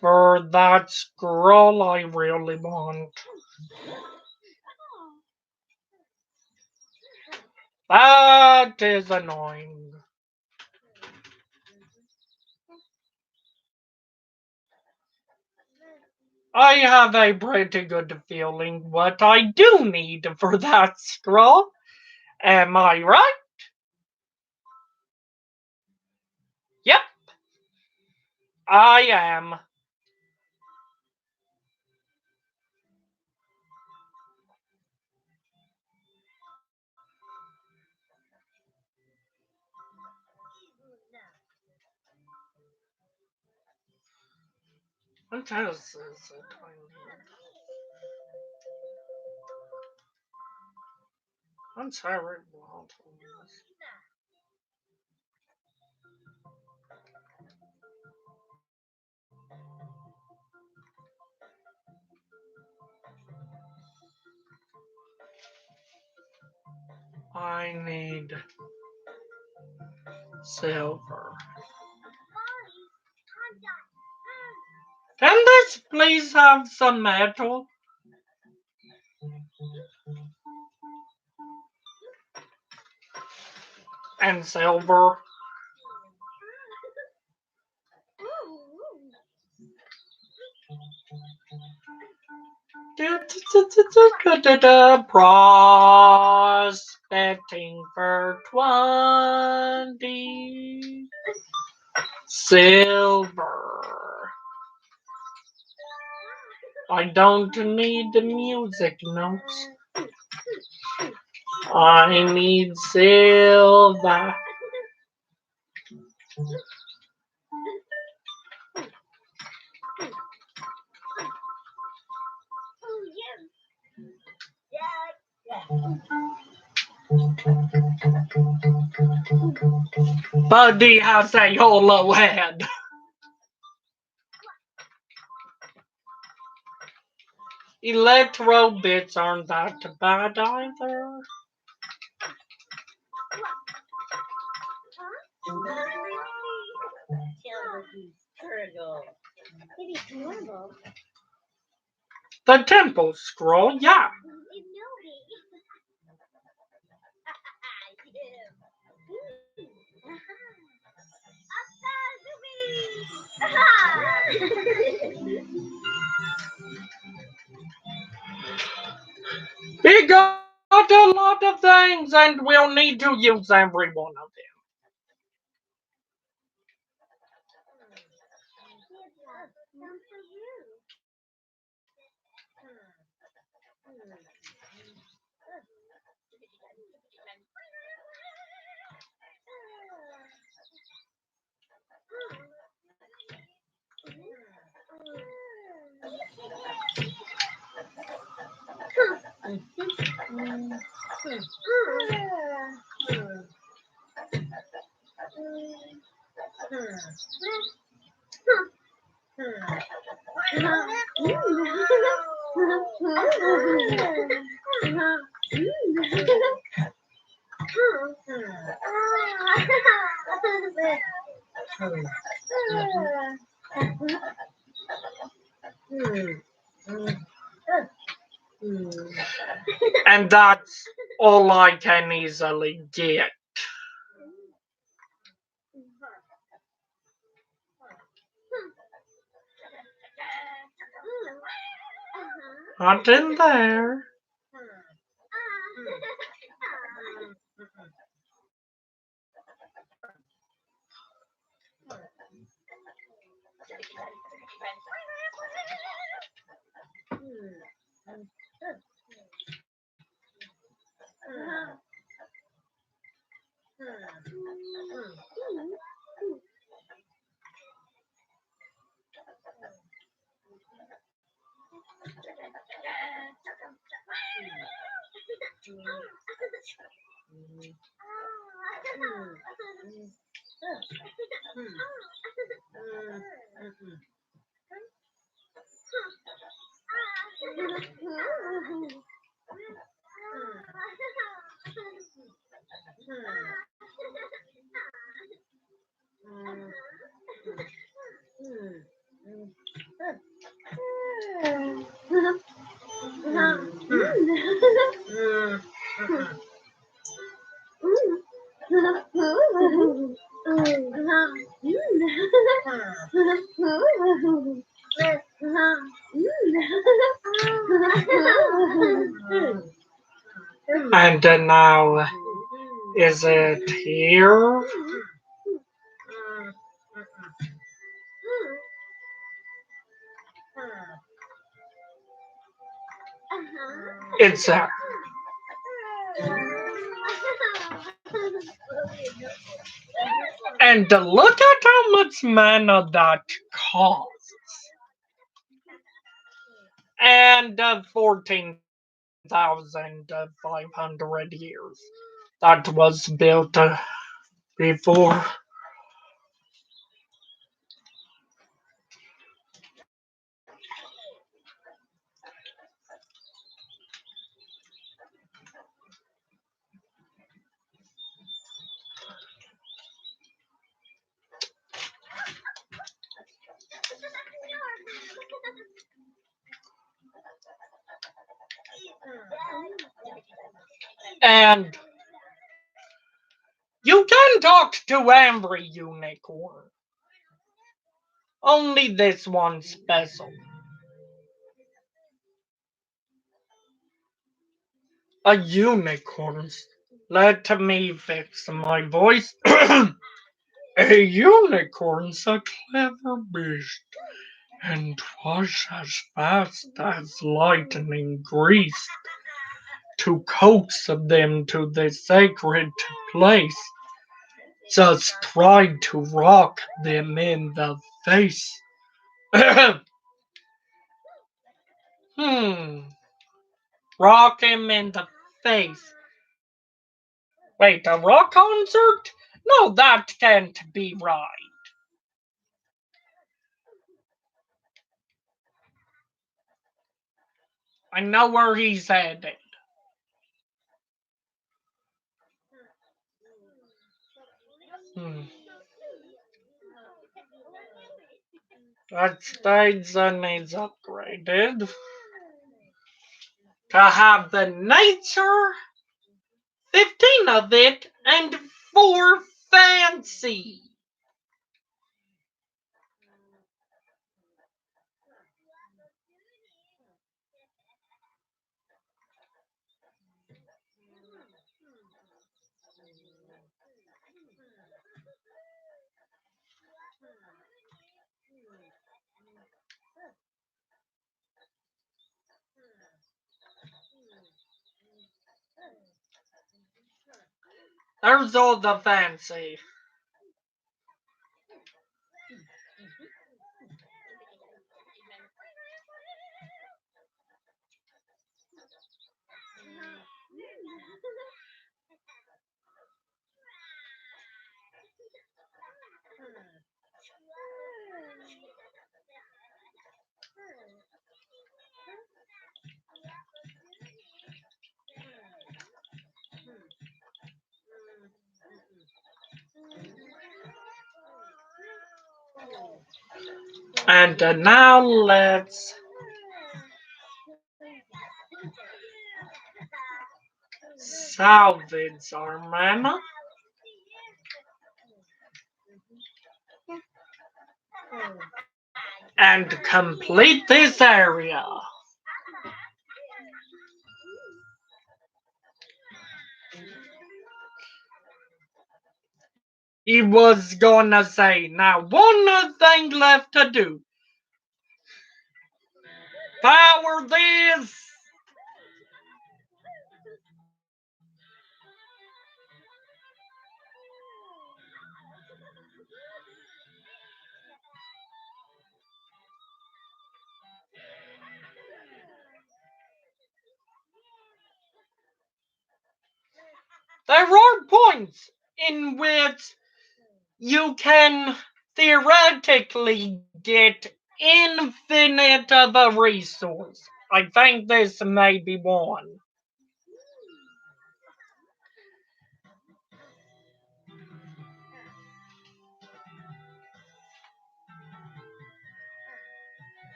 For that scroll I really want. That is annoying. I have a pretty good feeling what I do need for that scroll. Am I right? Yep, I am. What else is it? I'm sorry. I need silver. Can this please have some metal? And silver. Prospecting for 20 silver. I don't need the music notes. I need silver. Buddy has a hollow head. Electro bits aren't that bad either. The temple scroll, yeah. We got a lot of things and we'll need to use every one of them. And that's all I can easily get. Not in there. And now, is it here? It's there. And look at how much mana that costs. And 14,500 years. That was built before. And you can talk to every unicorn. Only this one special. A unicorn. Let me fix my voice. A unicorn's a clever beast, and 'twas as fast as lightning greased to coax them to the sacred place. Just tried to rock them in the face. Rock him in the face. Wait, a rock concert? No, that can't be right. I know where he's headed. Hmm. That stage needs upgraded. To have the nature, 15 of it, and 4 fancy. There's all the fancy. And now let's salvage our mana and complete this area. He was gonna say, now one thing left to do. Power this! There are points in which you can theoretically get infinite of a resource. I think this may be one.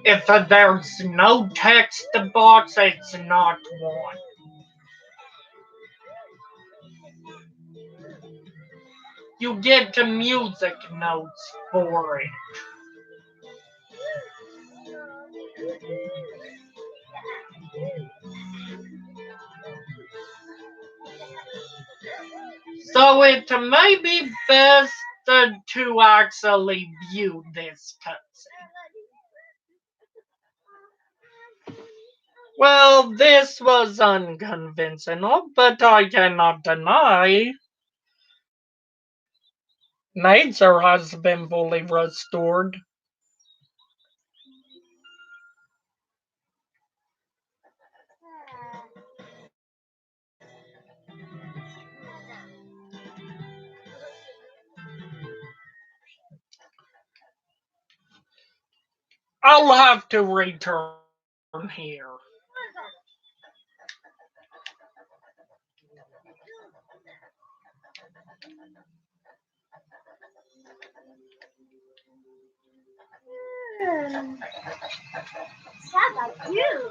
If there's no text box, it's not one. You get the music notes for it. So it may be best to actually view this cutscene. Well, this was unconventional, but I cannot deny nature has been fully restored. I'll have to return here. How about you?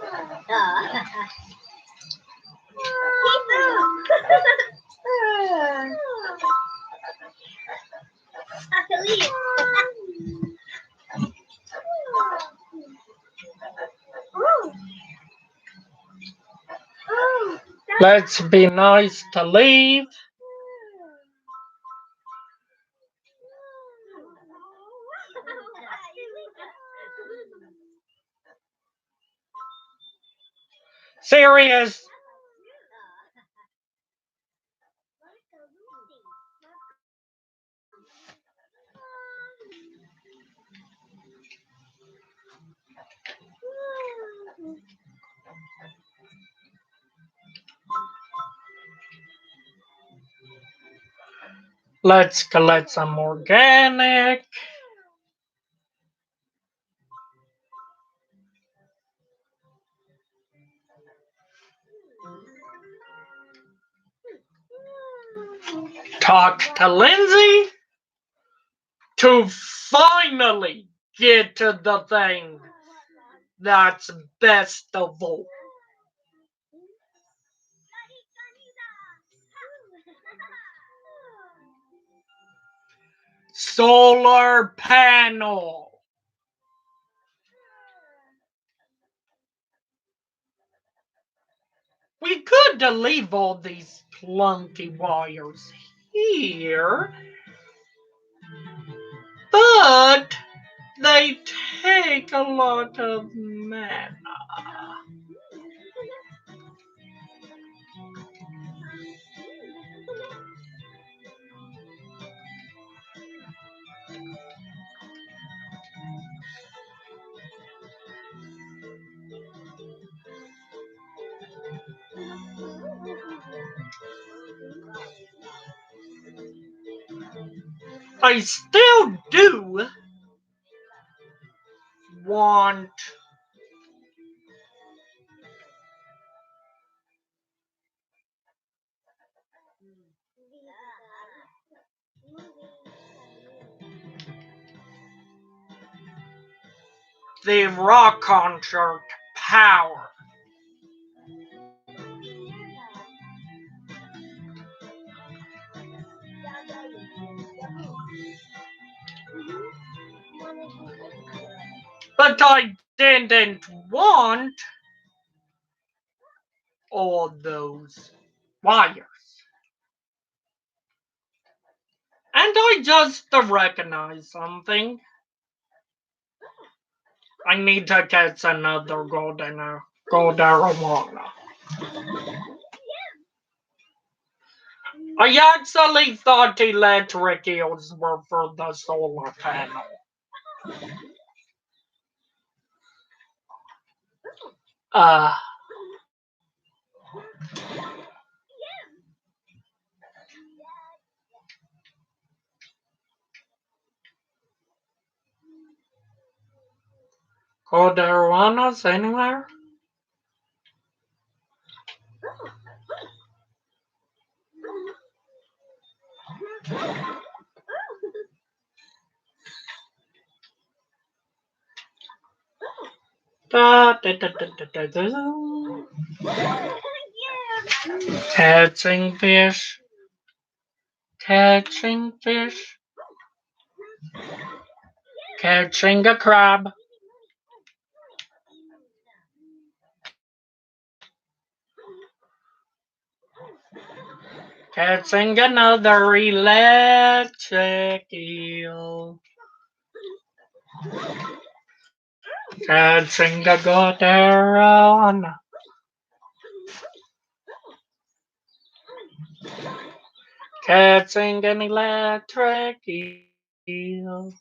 Let's be nice to leave. Serious. Let's collect some organic. Talk to Lindsay to finally get to the thing that's best of all. Solar panel. We could leave all these clunky wires here, but they take a lot of mana. I still do want the rock concert power. But I didn't want all those wires. And I just recognized something. I need to get another golden arowana. I actually thought electric eels were for the solar panel. Uh, Gold arowanas anywhere? Catching fish, catching fish, catching a crab. Catching another electric eel. Catching a good arowana. Catching an electric eel.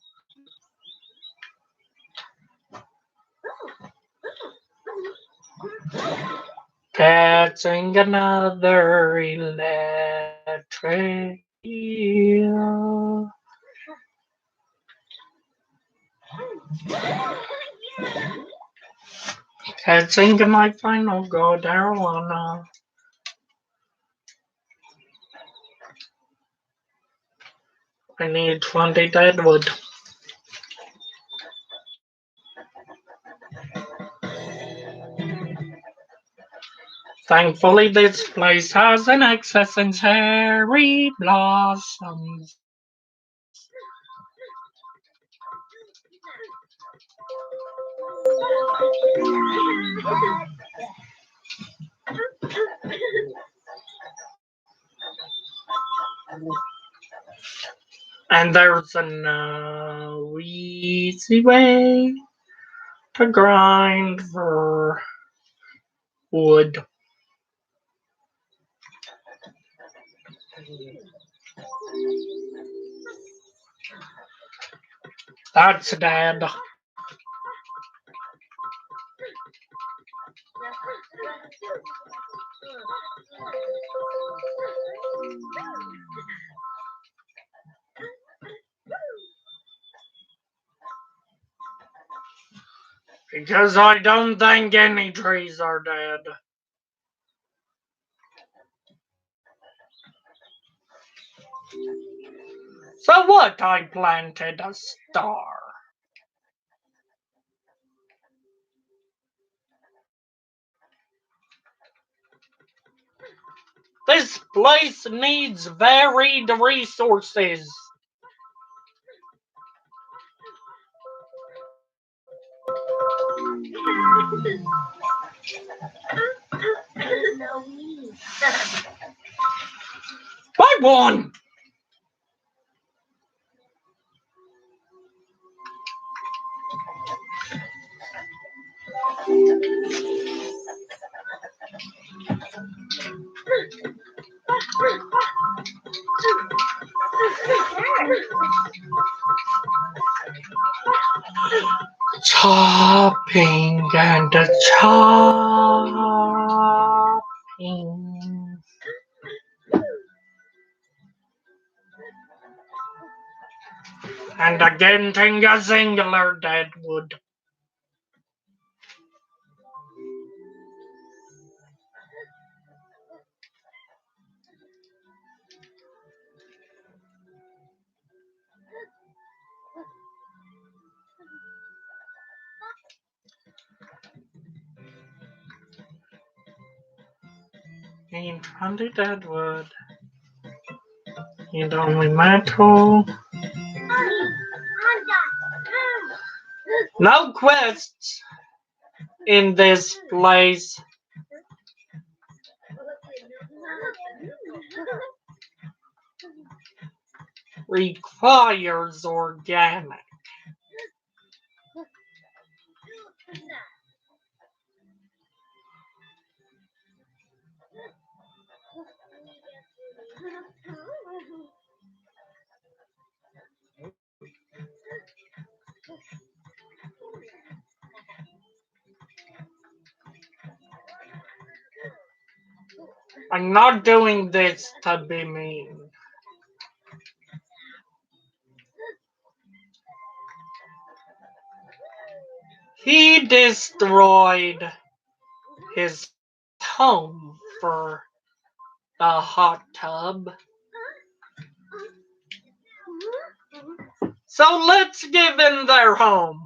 Catching another electric eel. Catching my final gold arowana. I need 20 deadwood. Thankfully, this place has an excess in cherry blossoms. And there's an easy way to grind for wood. That's dead. Because I don't think any trees are dead. So what? I planted a star. This place needs varied resources. Buy one! Chopping and chopping. And again, getting a singular deadwood. and 20 deadwood, and only metal. No quests in this place. Requires organic. I'm not doing this to be mean. He destroyed his home for the hot tub. So let's give in their home.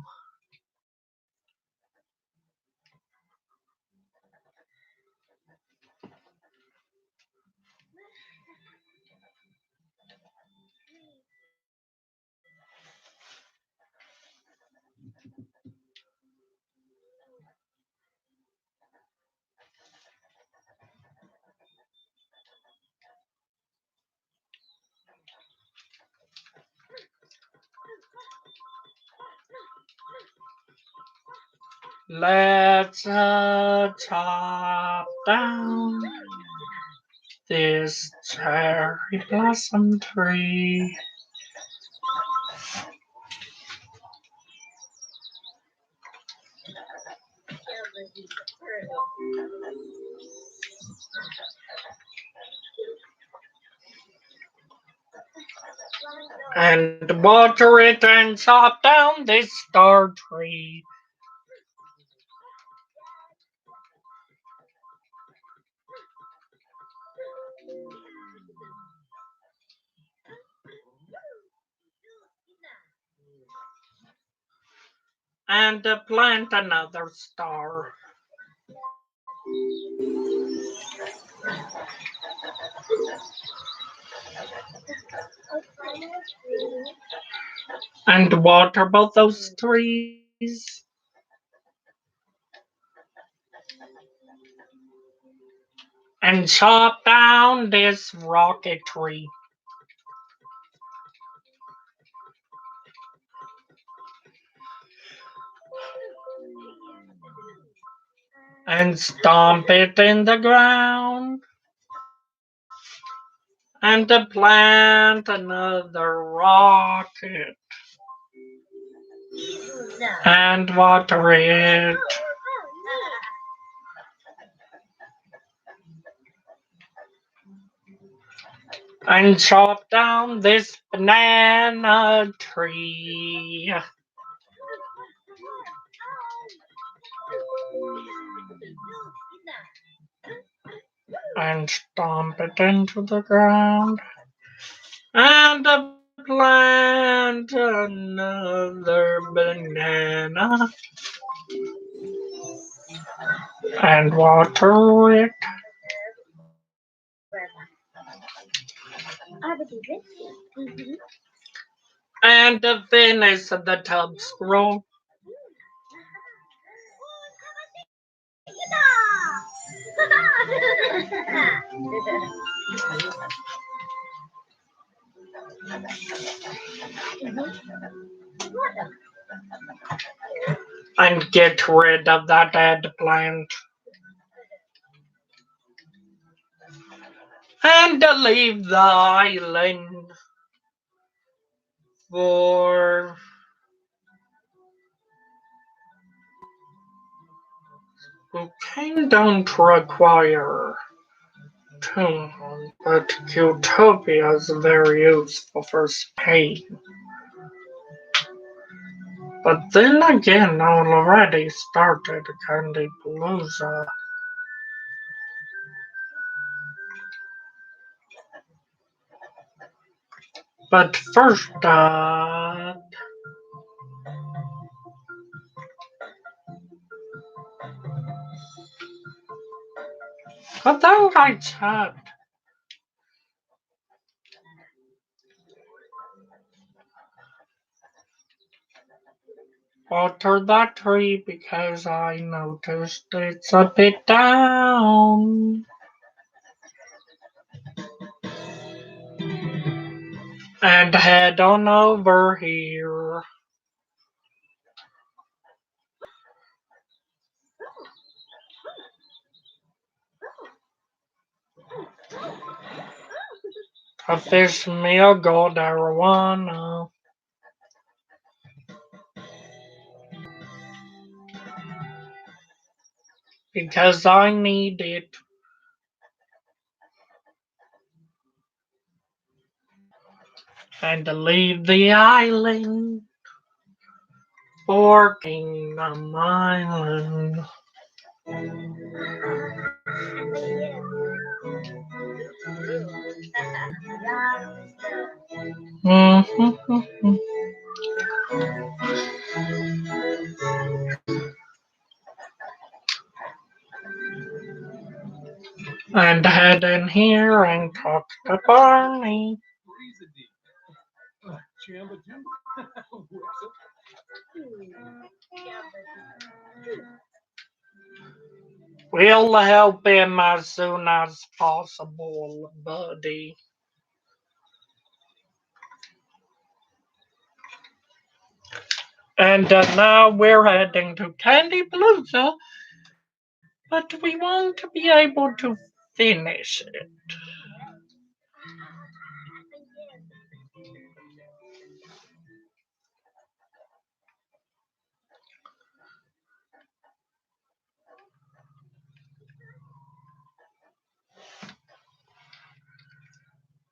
Let's chop down this cherry blossom tree. And water it and chop down this star tree. And plant another star. And water both those trees. And chop down this rocket tree. And stomp it in the ground. And plant another rocket. And water it. And chop down this banana tree. And stomp it into the ground. And plant another banana. And water it. And finish the tub scroll. And get rid of that dead plant. And leave the island for don't require tune, but Utopia is very useful for Spain. But then again, I already started Candy Palooza. But first, I thought I said water that tree because I noticed it's a bit down. And head on over here. To fish me a good arowana. Because I need it. And to leave the island for Kingdom Island. Mhm. And head in here and talk to Barney. We'll help him as soon as possible, buddy. And now we're heading to Candy Palooza, but we won't be able to finish it.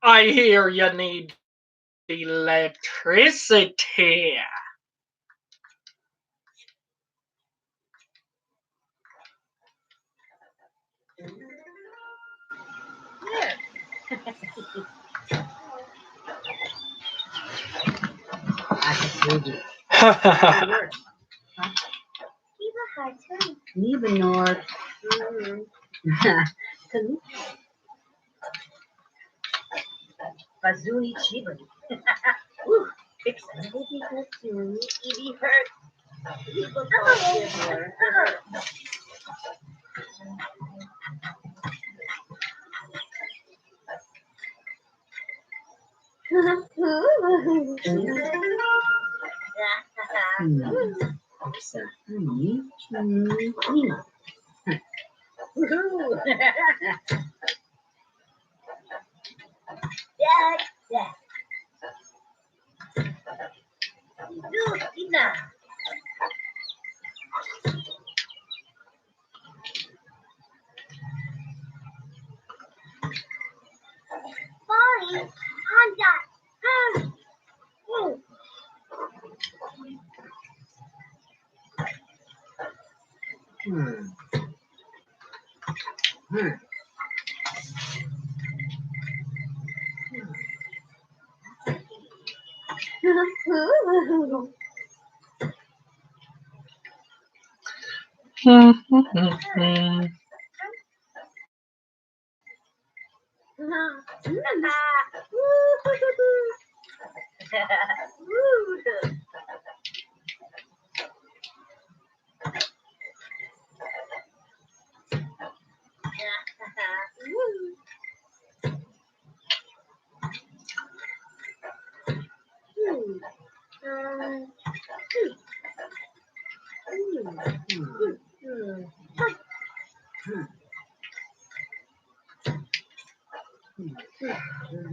I hear you need electricity. Liebe Nord. Bazoonie Chibli. Fix it. Evie hurt.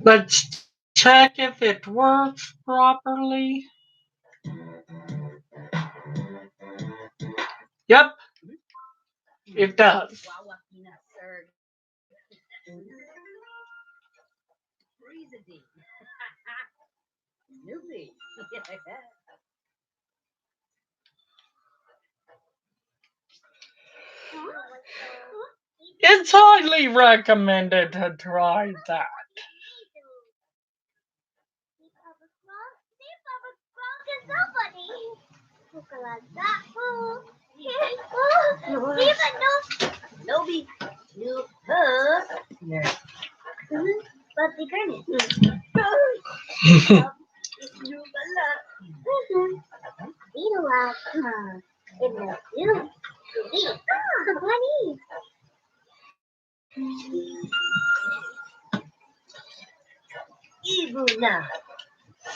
Let's check if it works properly. Yep, it does. It's highly recommended to try that.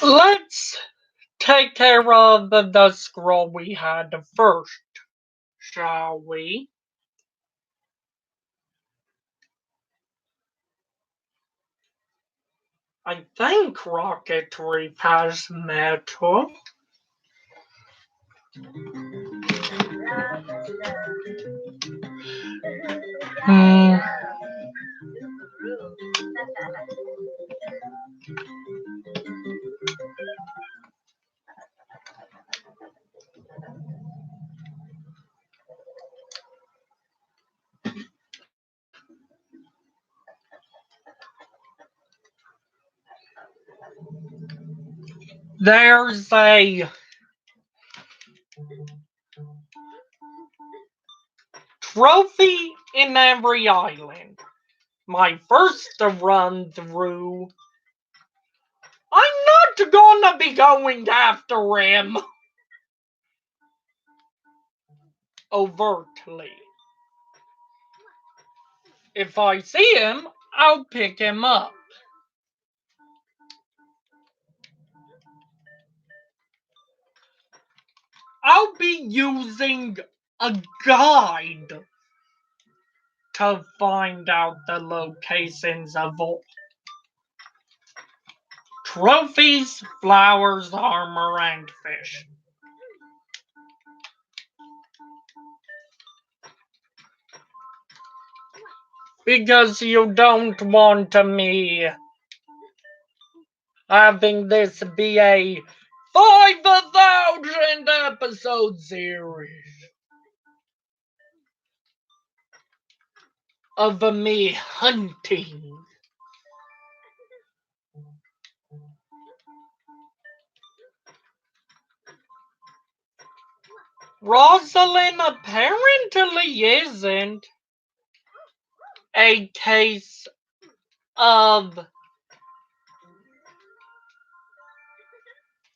Let's take care of the scroll we had first, shall we? I think rocketry has metal. Hmm. There's a trophy in every island. My first run through. I'm not gonna be going after him overtly. If I see him, I'll pick him up. I'll be using a guide to find out the locations of all trophies, flowers, armor, and fish. Because you don't want me having this be a 5,000 episode series of me hunting. Rosalind apparently isn't a case of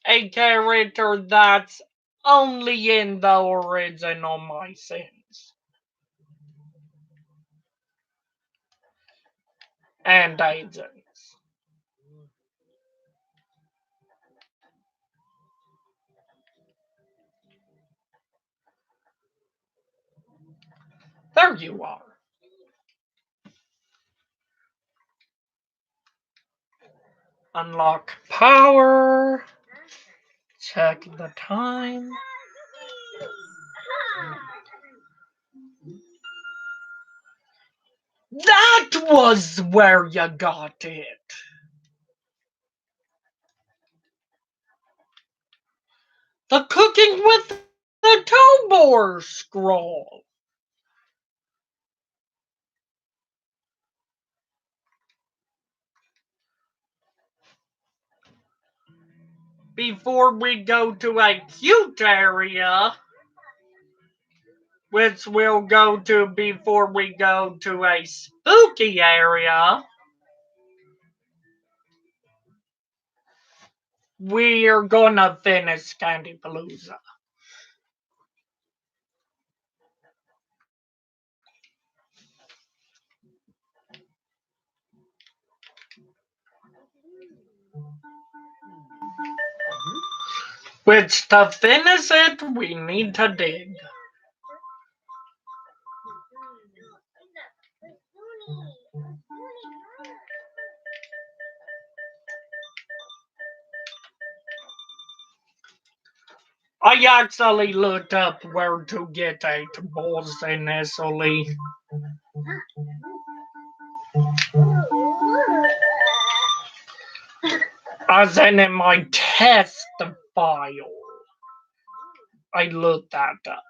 a character that's only in the original My Sims and Agents. There you are. Unlock power. Check the time. That was where you got it. The cooking with the Tobor scroll. Before we go to a cute area, which we'll go to before we go to a spooky area, we're gonna finish Candy Palooza. Which to finish it, we need to dig. I actually looked up where to get 8 balls initially. As in my test file. I looked that up.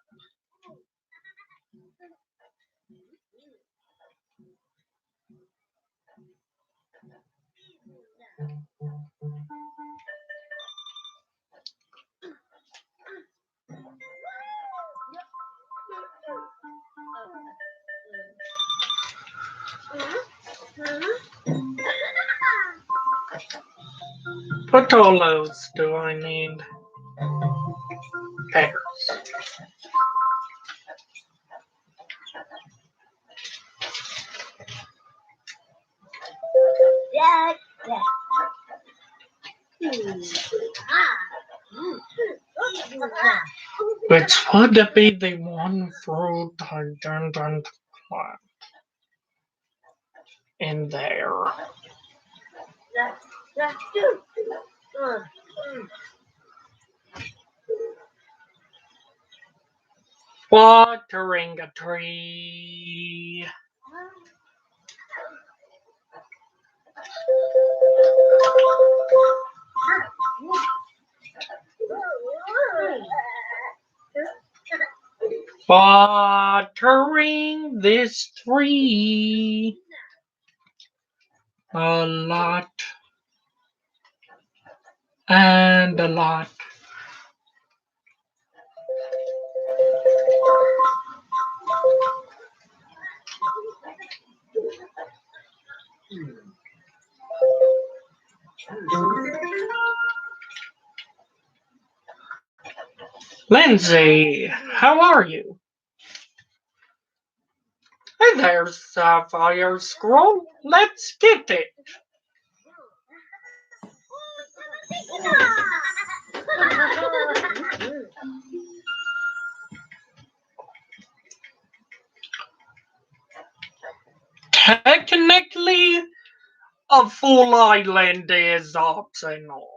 What all those do I need? Pears. Jack. Which would be the one fruit I didn't plant in there? Watering a tree. Watering this tree. A lot and a lot. Lindsay, how are you? Hey there, Sapphire Scroll. Let's get it. Technically, a full island is optional.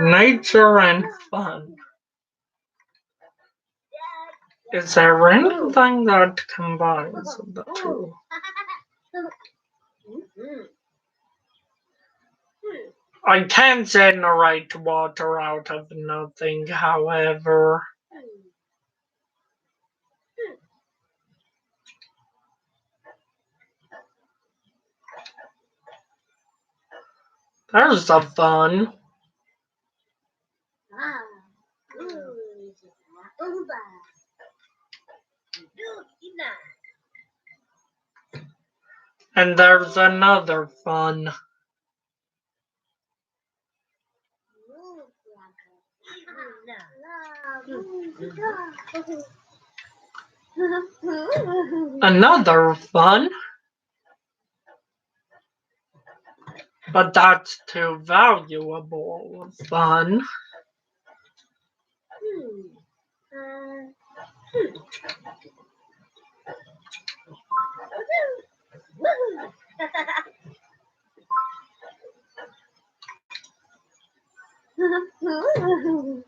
Nature and fun. Is there anything that combines the two? I can generate water out of nothing, however. There's a fun. And there's another fun. Another fun. But that's too valuable. Fun.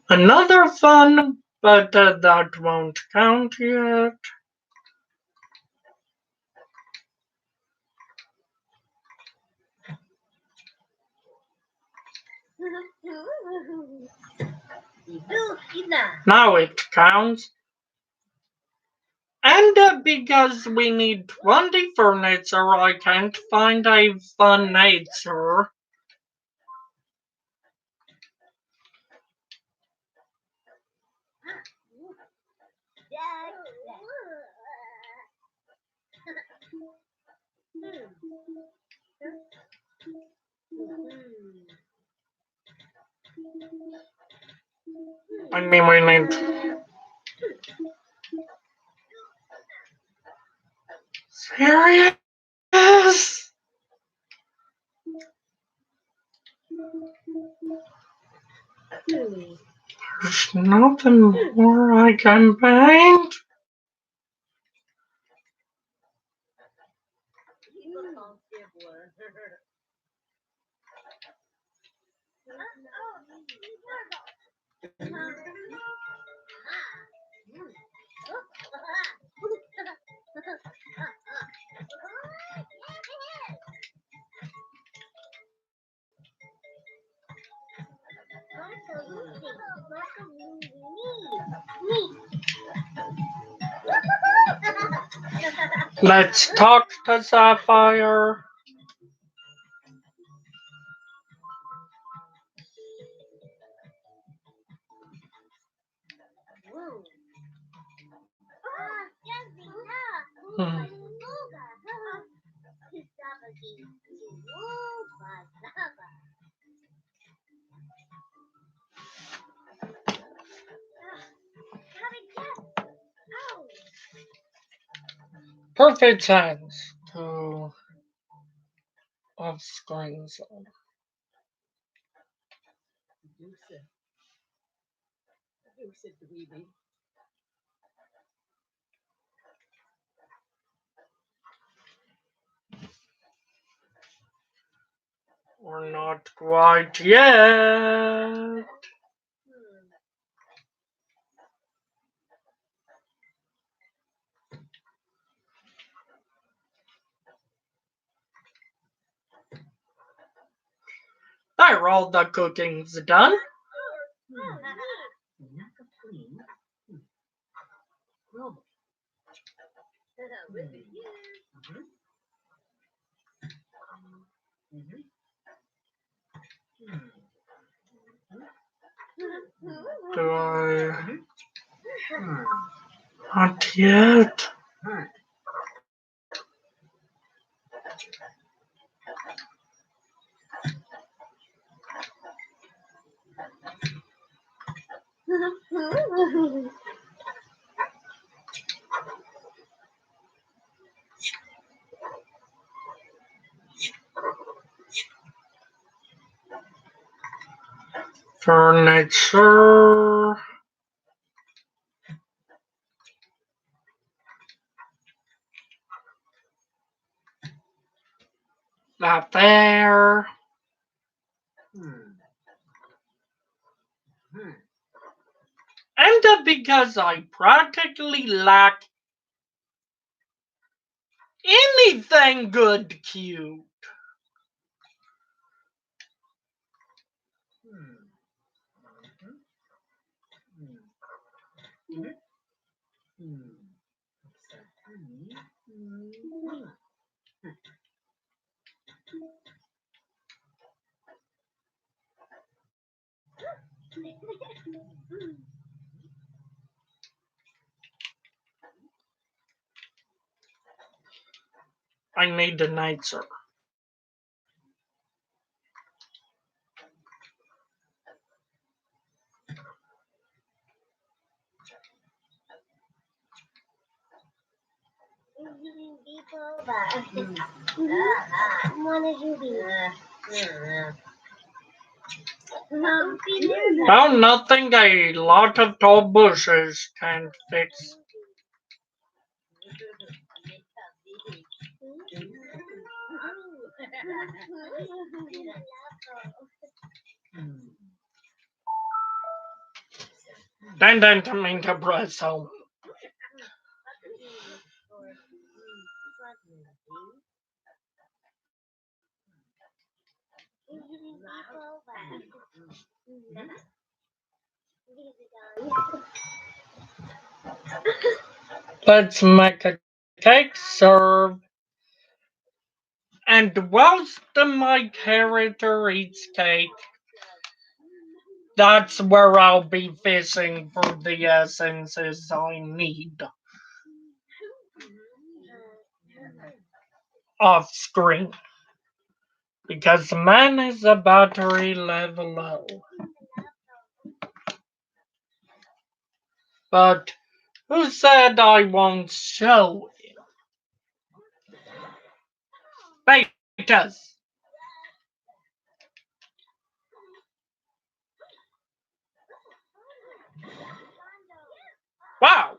Another fun, but that won't count yet. Now it counts. And because we need 20 furniture, I can't find a fun nature. I mean, we need. Serious? There's nothing more I can paint. Let's talk to Sapphire. Hmm. Perfect chance to off screen zone. We're not quite yet. There, all the cooking's done. Do I? Not yet. Furniture. Not there. And because I practically lack anything good cute. I need the nicer. Oh, nothing a lot of tall bushes can fix. Didn't mean to bristle. Let's make a cake serve. And whilst my character eats cake, that's where I'll be fishing for the essences I need. Off screen. Because man is a battery level low. But who said I won't show it? Betas. Wow.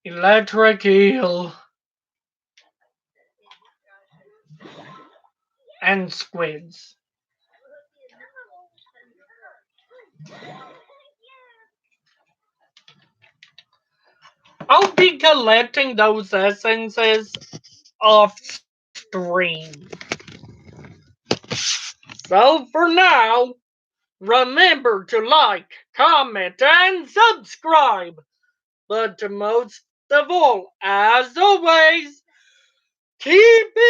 Electric eel. and squids. I'll be collecting those essences off stream. So for now, remember to like, comment, and subscribe. But most of all, as always, keep it